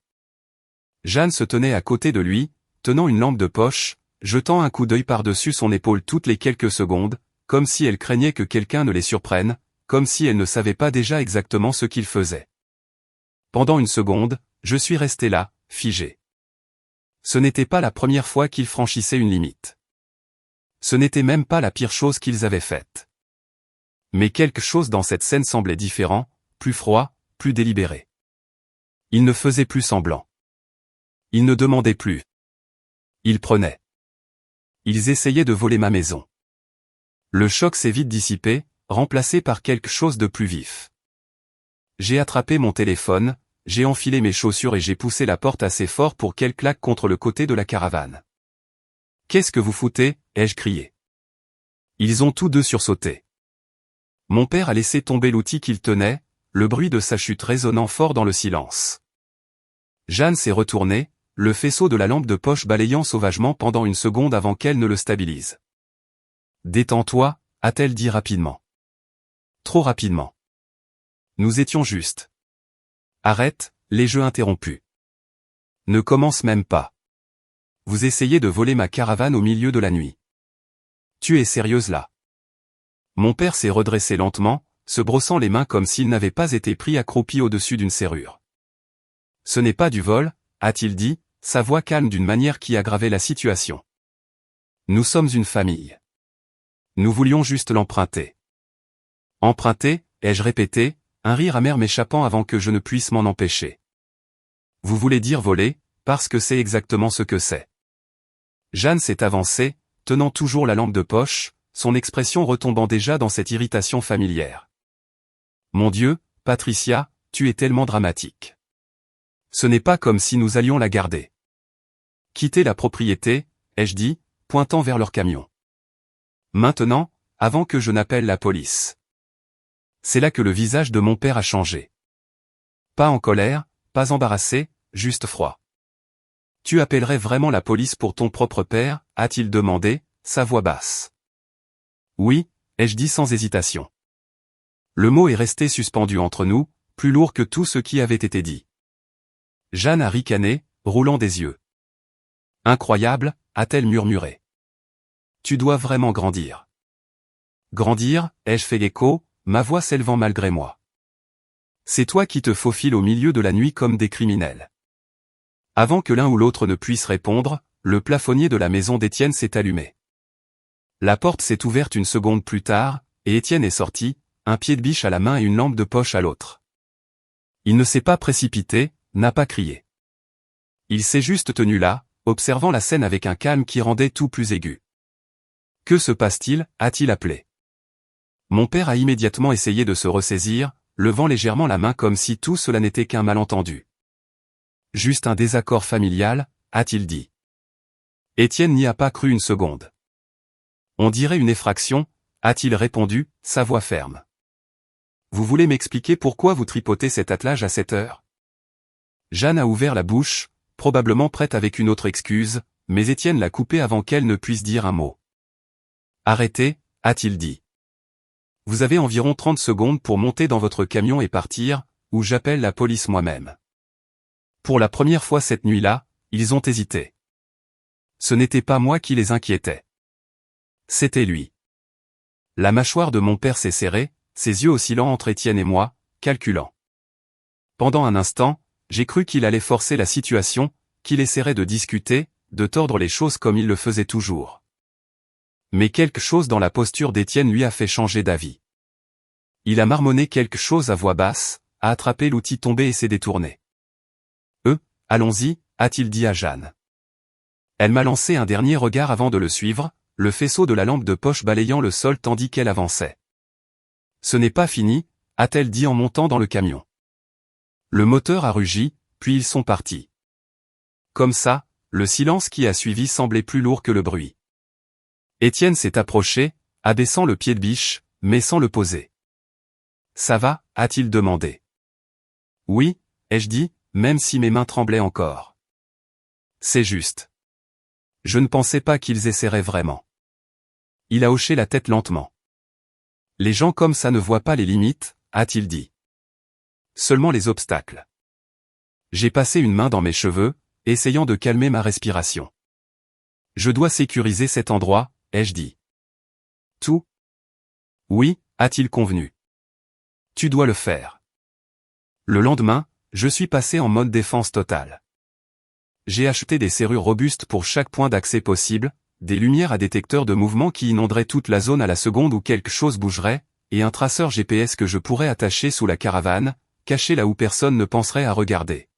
Jeanne se tenait à côté de lui, tenant une lampe de poche, jetant un coup d'œil par-dessus son épaule toutes les quelques secondes, comme si elle craignait que quelqu'un ne les surprenne, comme si elle ne savait pas déjà exactement ce qu'il faisait. Pendant une seconde, je suis resté là, figé. Ce n'était pas la première fois qu'ils franchissaient une limite. Ce n'était même pas la pire chose qu'ils avaient faite. Mais quelque chose dans cette scène semblait différent, plus froid, plus délibéré. Ils ne faisaient plus semblant. Ils ne demandaient plus. Ils prenaient. Ils essayaient de voler ma maison. Le choc s'est vite dissipé, remplacé par quelque chose de plus vif. J'ai attrapé mon téléphone, j'ai enfilé mes chaussures et j'ai poussé la porte assez fort pour qu'elle claque contre le côté de la caravane. « Qu'est-ce que vous foutez » ai-je crié. Ils ont tous deux sursauté. Mon père a laissé tomber l'outil qu'il tenait, le bruit de sa chute résonnant fort dans le silence. Jeanne s'est retournée, le faisceau de la lampe de poche balayant sauvagement pendant une seconde avant qu'elle ne le stabilise. « Détends-toi » a-t-elle dit rapidement. Trop rapidement. Nous étions justes. Arrête, les jeux interrompus. Ne commence même pas. Vous essayez de voler ma caravane au milieu de la nuit. Tu es sérieuse là? Mon père s'est redressé lentement, se brossant les mains comme s'il n'avait pas été pris accroupi au-dessus d'une serrure. Ce n'est pas du vol, a-t-il dit, sa voix calme d'une manière qui aggravait la situation. Nous sommes une famille. Nous voulions juste l'emprunter. Emprunter, ai-je répété, un rire amer m'échappant avant que je ne puisse m'en empêcher. Vous voulez dire voler, parce que c'est exactement ce que c'est. Jeanne s'est avancée, tenant toujours la lampe de poche, son expression retombant déjà dans cette irritation familière. Mon Dieu, Patricia, tu es tellement dramatique. Ce n'est pas comme si nous allions la garder. Quitter la propriété, ai-je dit, pointant vers leur camion. Maintenant, avant que je n'appelle la police. C'est là que le visage de mon père a changé. Pas en colère, pas embarrassé, juste froid. Tu appellerais vraiment la police pour ton propre père, a-t-il demandé, sa voix basse. Oui, ai-je dit sans hésitation. Le mot est resté suspendu entre nous, plus lourd que tout ce qui avait été dit. Jeanne a ricané, roulant des yeux. Incroyable, a-t-elle murmuré. Tu dois vraiment grandir. Grandir, ai-je fait l'écho, ma voix s'élevant malgré moi. C'est toi qui te faufiles au milieu de la nuit comme des criminels. Avant que l'un ou l'autre ne puisse répondre, le plafonnier de la maison d'Étienne s'est allumé. La porte s'est ouverte une seconde plus tard, et Étienne est sorti, un pied de biche à la main et une lampe de poche à l'autre. Il ne s'est pas précipité, n'a pas crié. Il s'est juste tenu là, observant la scène avec un calme qui rendait tout plus aigu. Que se passe-t-il, a-t-il appelé. Mon père a immédiatement essayé de se ressaisir, levant légèrement la main comme si tout cela n'était qu'un malentendu. Juste un désaccord familial, a-t-il dit. Étienne n'y a pas cru une seconde. On dirait une effraction, a-t-il répondu, sa voix ferme. Vous voulez m'expliquer pourquoi vous tripotez cet attelage à cette heure? Jeanne a ouvert la bouche, probablement prête avec une autre excuse, mais Étienne l'a coupée avant qu'elle ne puisse dire un mot. Arrêtez, a-t-il dit. Vous avez environ 30 secondes pour monter dans votre camion et partir, ou j'appelle la police moi-même. Pour la première fois cette nuit-là, ils ont hésité. Ce n'était pas moi qui les inquiétais. C'était lui. La mâchoire de mon père s'est serrée, ses yeux oscillant entre Étienne et moi, calculant. Pendant un instant, j'ai cru qu'il allait forcer la situation, qu'il essaierait de discuter, de tordre les choses comme il le faisait toujours. Mais quelque chose dans la posture d'Étienne lui a fait changer d'avis. Il a marmonné quelque chose à voix basse, a attrapé l'outil tombé et s'est détourné. Allons-y, a-t-il dit à Jeanne. Elle m'a lancé un dernier regard avant de le suivre, le faisceau de la lampe de poche balayant le sol tandis qu'elle avançait. Ce n'est pas fini, a-t-elle dit en montant dans le camion. Le moteur a rugi, puis ils sont partis. Comme ça, le silence qui a suivi semblait plus lourd que le bruit. Étienne s'est approché, abaissant le pied de biche, mais sans le poser. Ça va, a-t-il demandé. Oui, ai-je dit, même si mes mains tremblaient encore. C'est juste. Je ne pensais pas qu'ils essaieraient vraiment. Il a hoché la tête lentement. Les gens comme ça ne voient pas les limites, a-t-il dit. Seulement les obstacles. J'ai passé une main dans mes cheveux, essayant de calmer ma respiration. Je dois sécuriser cet endroit, ai-je dit. Tout? Oui, a-t-il convenu. Tu dois le faire. Le lendemain, je suis passé en mode défense totale. J'ai acheté des serrures robustes pour chaque point d'accès possible, des lumières à détecteur de mouvement qui inonderaient toute la zone à la seconde où quelque chose bougerait, et un traceur GPS que je pourrais attacher sous la caravane, caché là où personne ne penserait à regarder.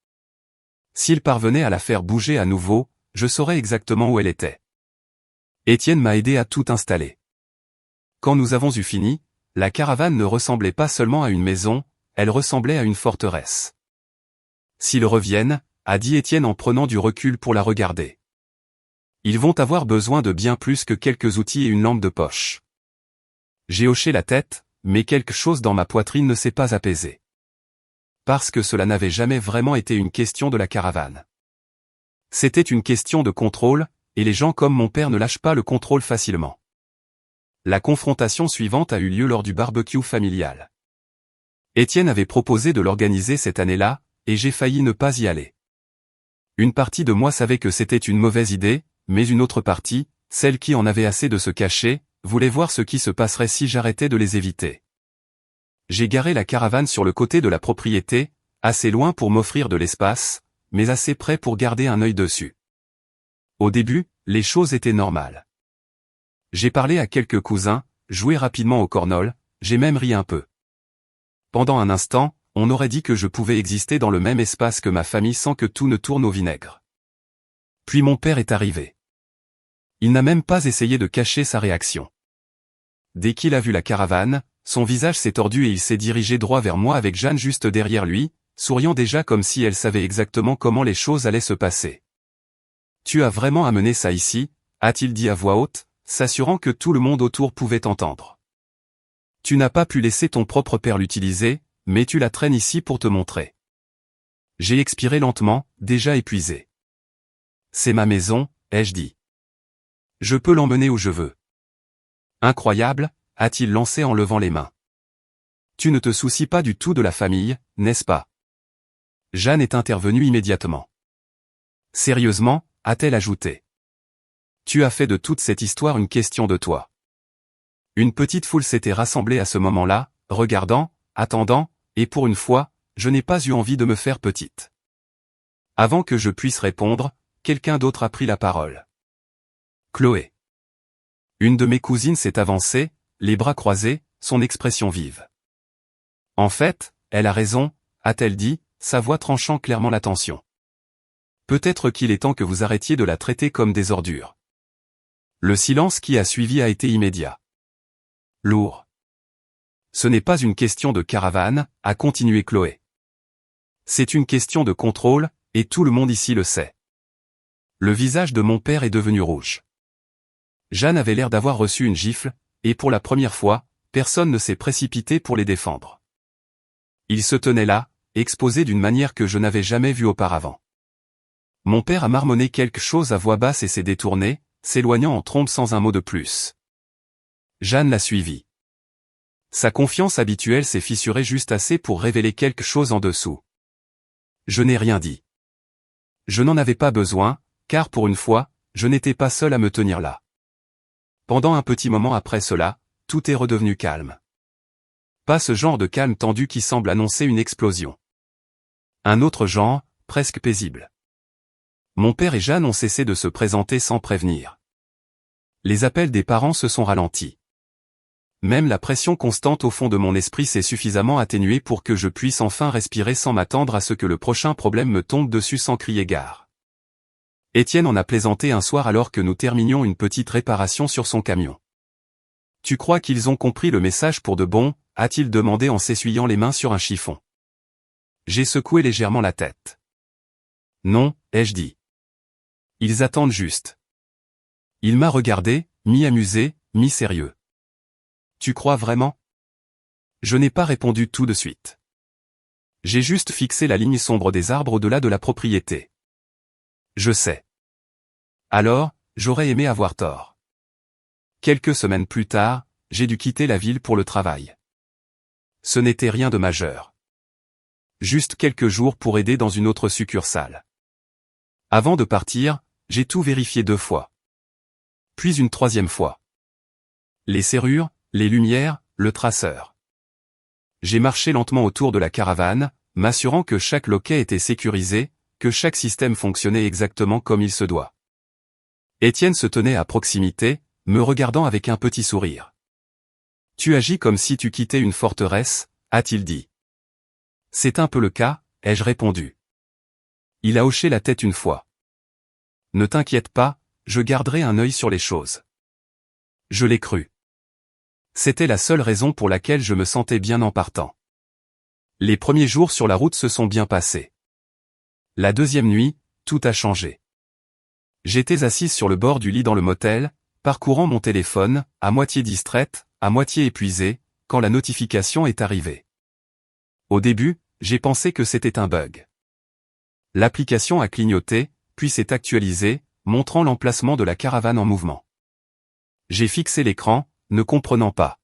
S'il parvenait à la faire bouger à nouveau, je saurais exactement où elle était. Étienne m'a aidé à tout installer. Quand nous avons eu fini, la caravane ne ressemblait pas seulement à une maison, elle ressemblait à une forteresse. S'ils reviennent, a dit Étienne en prenant du recul pour la regarder. Ils vont avoir besoin de bien plus que quelques outils et une lampe de poche. J'ai hoché la tête, mais quelque chose dans ma poitrine ne s'est pas apaisé. Parce que cela n'avait jamais vraiment été une question de la caravane. C'était une question de contrôle, et les gens comme mon père ne lâchent pas le contrôle facilement. La confrontation suivante a eu lieu lors du barbecue familial. Étienne avait proposé de l'organiser cette année-là, et j'ai failli ne pas y aller. Une partie de moi savait que c'était une mauvaise idée, mais une autre partie, celle qui en avait assez de se cacher, voulait voir ce qui se passerait si j'arrêtais de les éviter. J'ai garé la caravane sur le côté de la propriété, assez loin pour m'offrir de l'espace, mais assez près pour garder un œil dessus. Au début, les choses étaient normales. J'ai parlé à quelques cousins, joué rapidement au cornhole, j'ai même ri un peu. Pendant un instant, on aurait dit que je pouvais exister dans le même espace que ma famille sans que tout ne tourne au vinaigre. Puis mon père est arrivé. Il n'a même pas essayé de cacher sa réaction. Dès qu'il a vu la caravane, son visage s'est tordu et il s'est dirigé droit vers moi avec Jeanne juste derrière lui, souriant déjà comme si elle savait exactement comment les choses allaient se passer. « Tu as vraiment amené ça ici ?» a-t-il dit à voix haute, s'assurant que tout le monde autour pouvait entendre. « Tu n'as pas pu laisser ton propre père l'utiliser, mais tu la traînes ici pour te montrer. » J'ai expiré lentement, déjà épuisé. « C'est ma maison, ai-je dit. Je peux l'emmener où je veux. » Incroyable, a-t-il lancé en levant les mains. Tu ne te soucies pas du tout de la famille, n'est-ce pas? Jeanne est intervenue immédiatement. Sérieusement, a-t-elle ajouté. Tu as fait de toute cette histoire une question de toi. Une petite foule s'était rassemblée à ce moment-là, regardant, attendant, et pour une fois, je n'ai pas eu envie de me faire petite. Avant que je puisse répondre, quelqu'un d'autre a pris la parole. Chloé. Une de mes cousines s'est avancée, les bras croisés, son expression vive. En fait, elle a raison, a-t-elle dit, sa voix tranchant clairement la tension. Peut-être qu'il est temps que vous arrêtiez de la traiter comme des ordures. Le silence qui a suivi a été immédiat. Lourd. Ce n'est pas une question de caravane, a continué Chloé. C'est une question de contrôle, et tout le monde ici le sait. Le visage de mon père est devenu rouge. Jeanne avait l'air d'avoir reçu une gifle, et pour la première fois, personne ne s'est précipité pour les défendre. Ils se tenaient là, exposés d'une manière que je n'avais jamais vue auparavant. Mon père a marmonné quelque chose à voix basse et s'est détourné, s'éloignant en trombe sans un mot de plus. Jeanne l'a suivi. Sa confiance habituelle s'est fissurée juste assez pour révéler quelque chose en dessous. Je n'ai rien dit. Je n'en avais pas besoin, car pour une fois, je n'étais pas seul à me tenir là. Pendant un petit moment après cela, tout est redevenu calme. Pas ce genre de calme tendu qui semble annoncer une explosion. Un autre genre, presque paisible. Mon père et Jeanne ont cessé de se présenter sans prévenir. Les appels des parents se sont ralentis. Même la pression constante au fond de mon esprit s'est suffisamment atténuée pour que je puisse enfin respirer sans m'attendre à ce que le prochain problème me tombe dessus sans crier gare. Étienne en a plaisanté un soir alors que nous terminions une petite réparation sur son camion. « Tu crois qu'ils ont compris le message pour de bon ?» a-t-il demandé en s'essuyant les mains sur un chiffon. J'ai secoué légèrement la tête. « Non, ai-je dit. Ils attendent juste. » Il m'a regardé, mi-amusé, mi-sérieux. « Tu crois vraiment ?» Je n'ai pas répondu tout de suite. J'ai juste fixé la ligne sombre des arbres au-delà de la propriété. Je sais. Alors, j'aurais aimé avoir tort. Quelques semaines plus tard, j'ai dû quitter la ville pour le travail. Ce n'était rien de majeur. Juste quelques jours pour aider dans une autre succursale. Avant de partir, j'ai tout vérifié 2 fois. Puis une 3e fois. Les serrures, les lumières, le traceur. J'ai marché lentement autour de la caravane, m'assurant que chaque loquet était sécurisé, que chaque système fonctionnait exactement comme il se doit. Étienne se tenait à proximité, me regardant avec un petit sourire. « Tu agis comme si tu quittais une forteresse », a-t-il dit. « C'est un peu le cas », ai-je répondu. Il a hoché la tête une fois. « Ne t'inquiète pas, je garderai un œil sur les choses. » Je l'ai cru. C'était la seule raison pour laquelle je me sentais bien en partant. Les premiers jours sur la route se sont bien passés. La 2e nuit, tout a changé. J'étais assise sur le bord du lit dans le motel, parcourant mon téléphone, à moitié distraite, à moitié épuisée, quand la notification est arrivée. Au début, j'ai pensé que c'était un bug. L'application a clignoté, puis s'est actualisée, montrant l'emplacement de la caravane en mouvement. J'ai fixé l'écran, ne comprenant pas.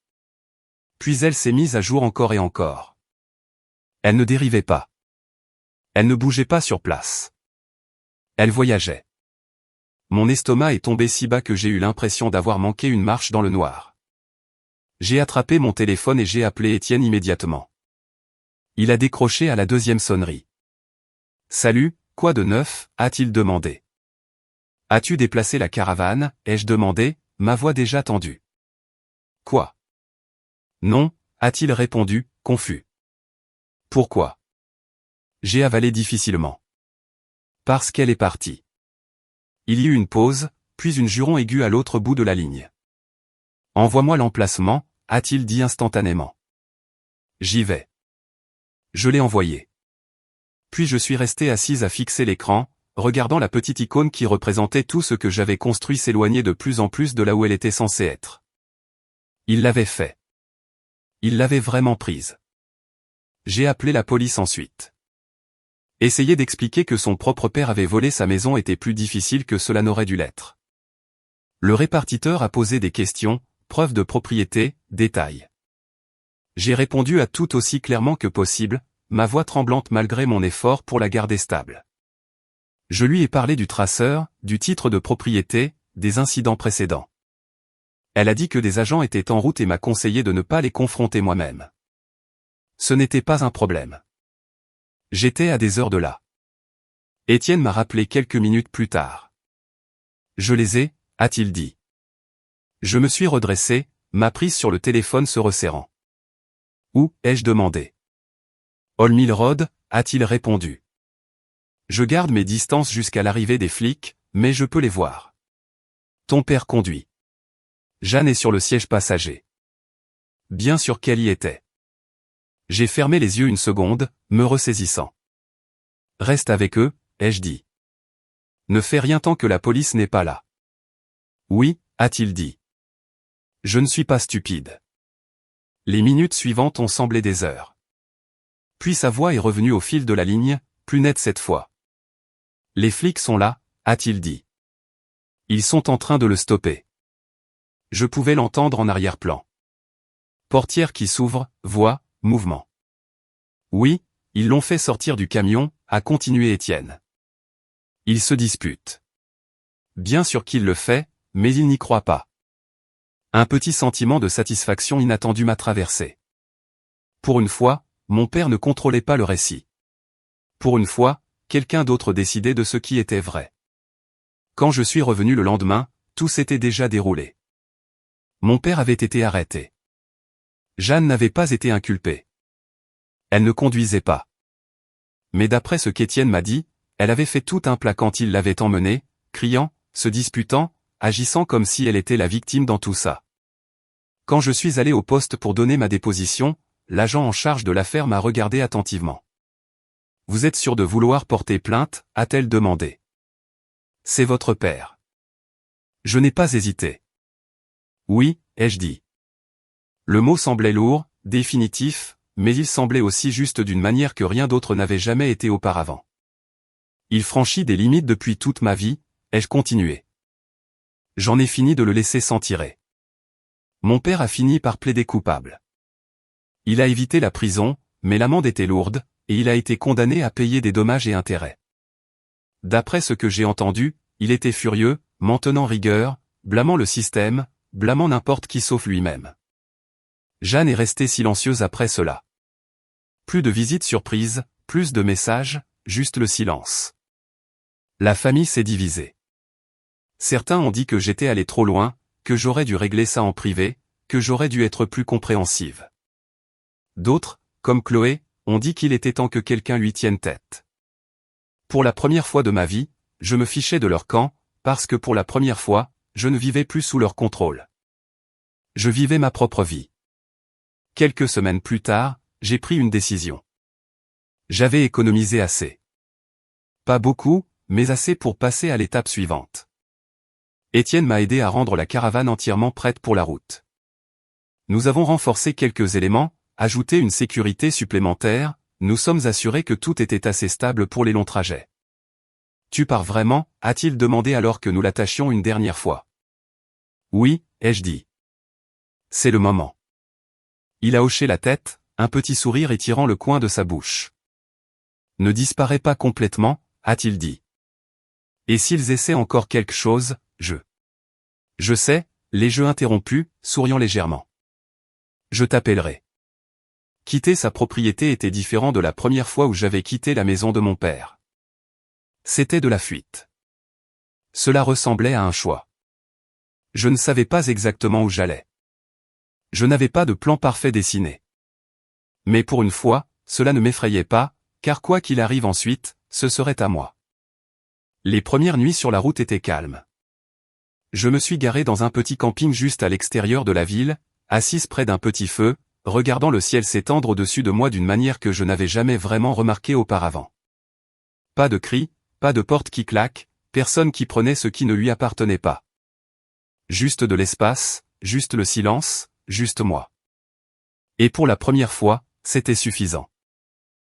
Puis elle s'est mise à jour encore et encore. Elle ne dérivait pas. Elle ne bougeait pas sur place. Elle voyageait. Mon estomac est tombé si bas que j'ai eu l'impression d'avoir manqué une marche dans le noir. J'ai attrapé mon téléphone et j'ai appelé Étienne immédiatement. Il a décroché à la 2e sonnerie. « Salut, quoi de neuf ?» a-t-il demandé. « As-tu déplacé la caravane ?» ai-je demandé, ma voix déjà tendue. « Quoi ? » « Non » a-t-il répondu, confus. « Pourquoi ?» J'ai avalé difficilement. « Parce qu'elle est partie. » Il y eut une pause, puis une juron aiguë à l'autre bout de la ligne. « Envoie-moi l'emplacement » a-t-il dit instantanément. « J'y vais. » Je l'ai envoyé. Puis je suis resté assise à fixer l'écran, regardant la petite icône qui représentait tout ce que j'avais construit s'éloigner de plus en plus de là où elle était censée être. Il l'avait fait. Il l'avait vraiment prise. J'ai appelé la police ensuite. Essayer d'expliquer que son propre père avait volé sa maison était plus difficile que cela n'aurait dû l'être. Le répartiteur a posé des questions, preuves de propriété, détails. J'ai répondu à tout aussi clairement que possible, ma voix tremblante malgré mon effort pour la garder stable. Je lui ai parlé du traceur, du titre de propriété, des incidents précédents. Elle a dit que des agents étaient en route et m'a conseillé de ne pas les confronter moi-même. Ce n'était pas un problème. J'étais à des heures de là. Étienne m'a rappelé quelques minutes plus tard. « Je les ai » a-t-il dit. Je me suis redressé, ma prise sur le téléphone se resserrant. « Où » ai-je demandé. « Old Mill Road » a-t-il répondu. Je garde mes distances jusqu'à l'arrivée des flics, mais je peux les voir. Ton père conduit. Jeanne est sur le siège passager. Bien sûr qu'elle y était. J'ai fermé les yeux une seconde, me ressaisissant. Reste avec eux, ai-je dit. Ne fais rien tant que la police n'est pas là. Oui, a-t-il dit. Je ne suis pas stupide. Les minutes suivantes ont semblé des heures. Puis sa voix est revenue au fil de la ligne, plus nette cette fois. Les flics sont là, a-t-il dit. Ils sont en train de le stopper. Je pouvais l'entendre en arrière-plan. Portière qui s'ouvre, voix, mouvement. Oui, ils l'ont fait sortir du camion, a continué Étienne. Ils se disputent. Bien sûr qu'il le fait, mais il n'y croit pas. Un petit sentiment de satisfaction inattendu m'a traversé. Pour une fois, mon père ne contrôlait pas le récit. Pour une fois, quelqu'un d'autre décidait de ce qui était vrai. Quand je suis revenu le lendemain, tout s'était déjà déroulé. Mon père avait été arrêté. Jeanne n'avait pas été inculpée. Elle ne conduisait pas. Mais d'après ce qu'Étienne m'a dit, elle avait fait tout un plat quand il l'avait emmenée, criant, se disputant, agissant comme si elle était la victime dans tout ça. Quand je suis allé au poste pour donner ma déposition, l'agent en charge de l'affaire m'a regardé attentivement. « Vous êtes sûr de vouloir porter plainte ?» a-t-elle demandé. « C'est votre père. » Je n'ai pas hésité. « Oui » ai-je dit. Le mot semblait lourd, définitif, mais il semblait aussi juste d'une manière que rien d'autre n'avait jamais été auparavant. Il franchit des limites depuis toute ma vie, ai-je continué. J'en ai fini de le laisser s'en tirer. Mon père a fini par plaider coupable. Il a évité la prison, mais l'amende était lourde, et il a été condamné à payer des dommages et intérêts. D'après ce que j'ai entendu, il était furieux, m'en tenant rigueur, blâmant le système, blâmant n'importe qui sauf lui-même. Jeanne est restée silencieuse après cela. Plus de visites surprises, plus de messages, juste le silence. La famille s'est divisée. Certains ont dit que j'étais allé trop loin, que j'aurais dû régler ça en privé, que j'aurais dû être plus compréhensive. D'autres, comme Chloé, ont dit qu'il était temps que quelqu'un lui tienne tête. Pour la première fois de ma vie, je me fichais de leur camp, parce que pour la première fois, je ne vivais plus sous leur contrôle. Je vivais ma propre vie. Quelques semaines plus tard, j'ai pris une décision. J'avais économisé assez. Pas beaucoup, mais assez pour passer à l'étape suivante. Étienne m'a aidé à rendre la caravane entièrement prête pour la route. Nous avons renforcé quelques éléments, ajouté une sécurité supplémentaire, nous sommes assurés que tout était assez stable pour les longs trajets. Tu pars vraiment, a-t-il demandé alors que nous l'attachions une dernière fois. Oui, ai-je dit. C'est le moment. Il a hoché la tête, un petit sourire étirant le coin de sa bouche. Ne disparaît pas complètement, a-t-il dit. Et s'ils essaient encore quelque chose, Je sais, les jeux interrompus, souriant légèrement. Je t'appellerai. Quitter sa propriété était différent de la première fois où j'avais quitté la maison de mon père. C'était de la fuite. Cela ressemblait à un choix. Je ne savais pas exactement où j'allais. Je n'avais pas de plan parfait dessiné. Mais pour une fois, cela ne m'effrayait pas, car quoi qu'il arrive ensuite, ce serait à moi. Les premières nuits sur la route étaient calmes. Je me suis garé dans un petit camping juste à l'extérieur de la ville, assise près d'un petit feu, regardant le ciel s'étendre au-dessus de moi d'une manière que je n'avais jamais vraiment remarquée auparavant. Pas de cris, pas de porte qui claque, personne qui prenait ce qui ne lui appartenait pas. Juste de l'espace, juste le silence, juste moi. Et pour la première fois, c'était suffisant.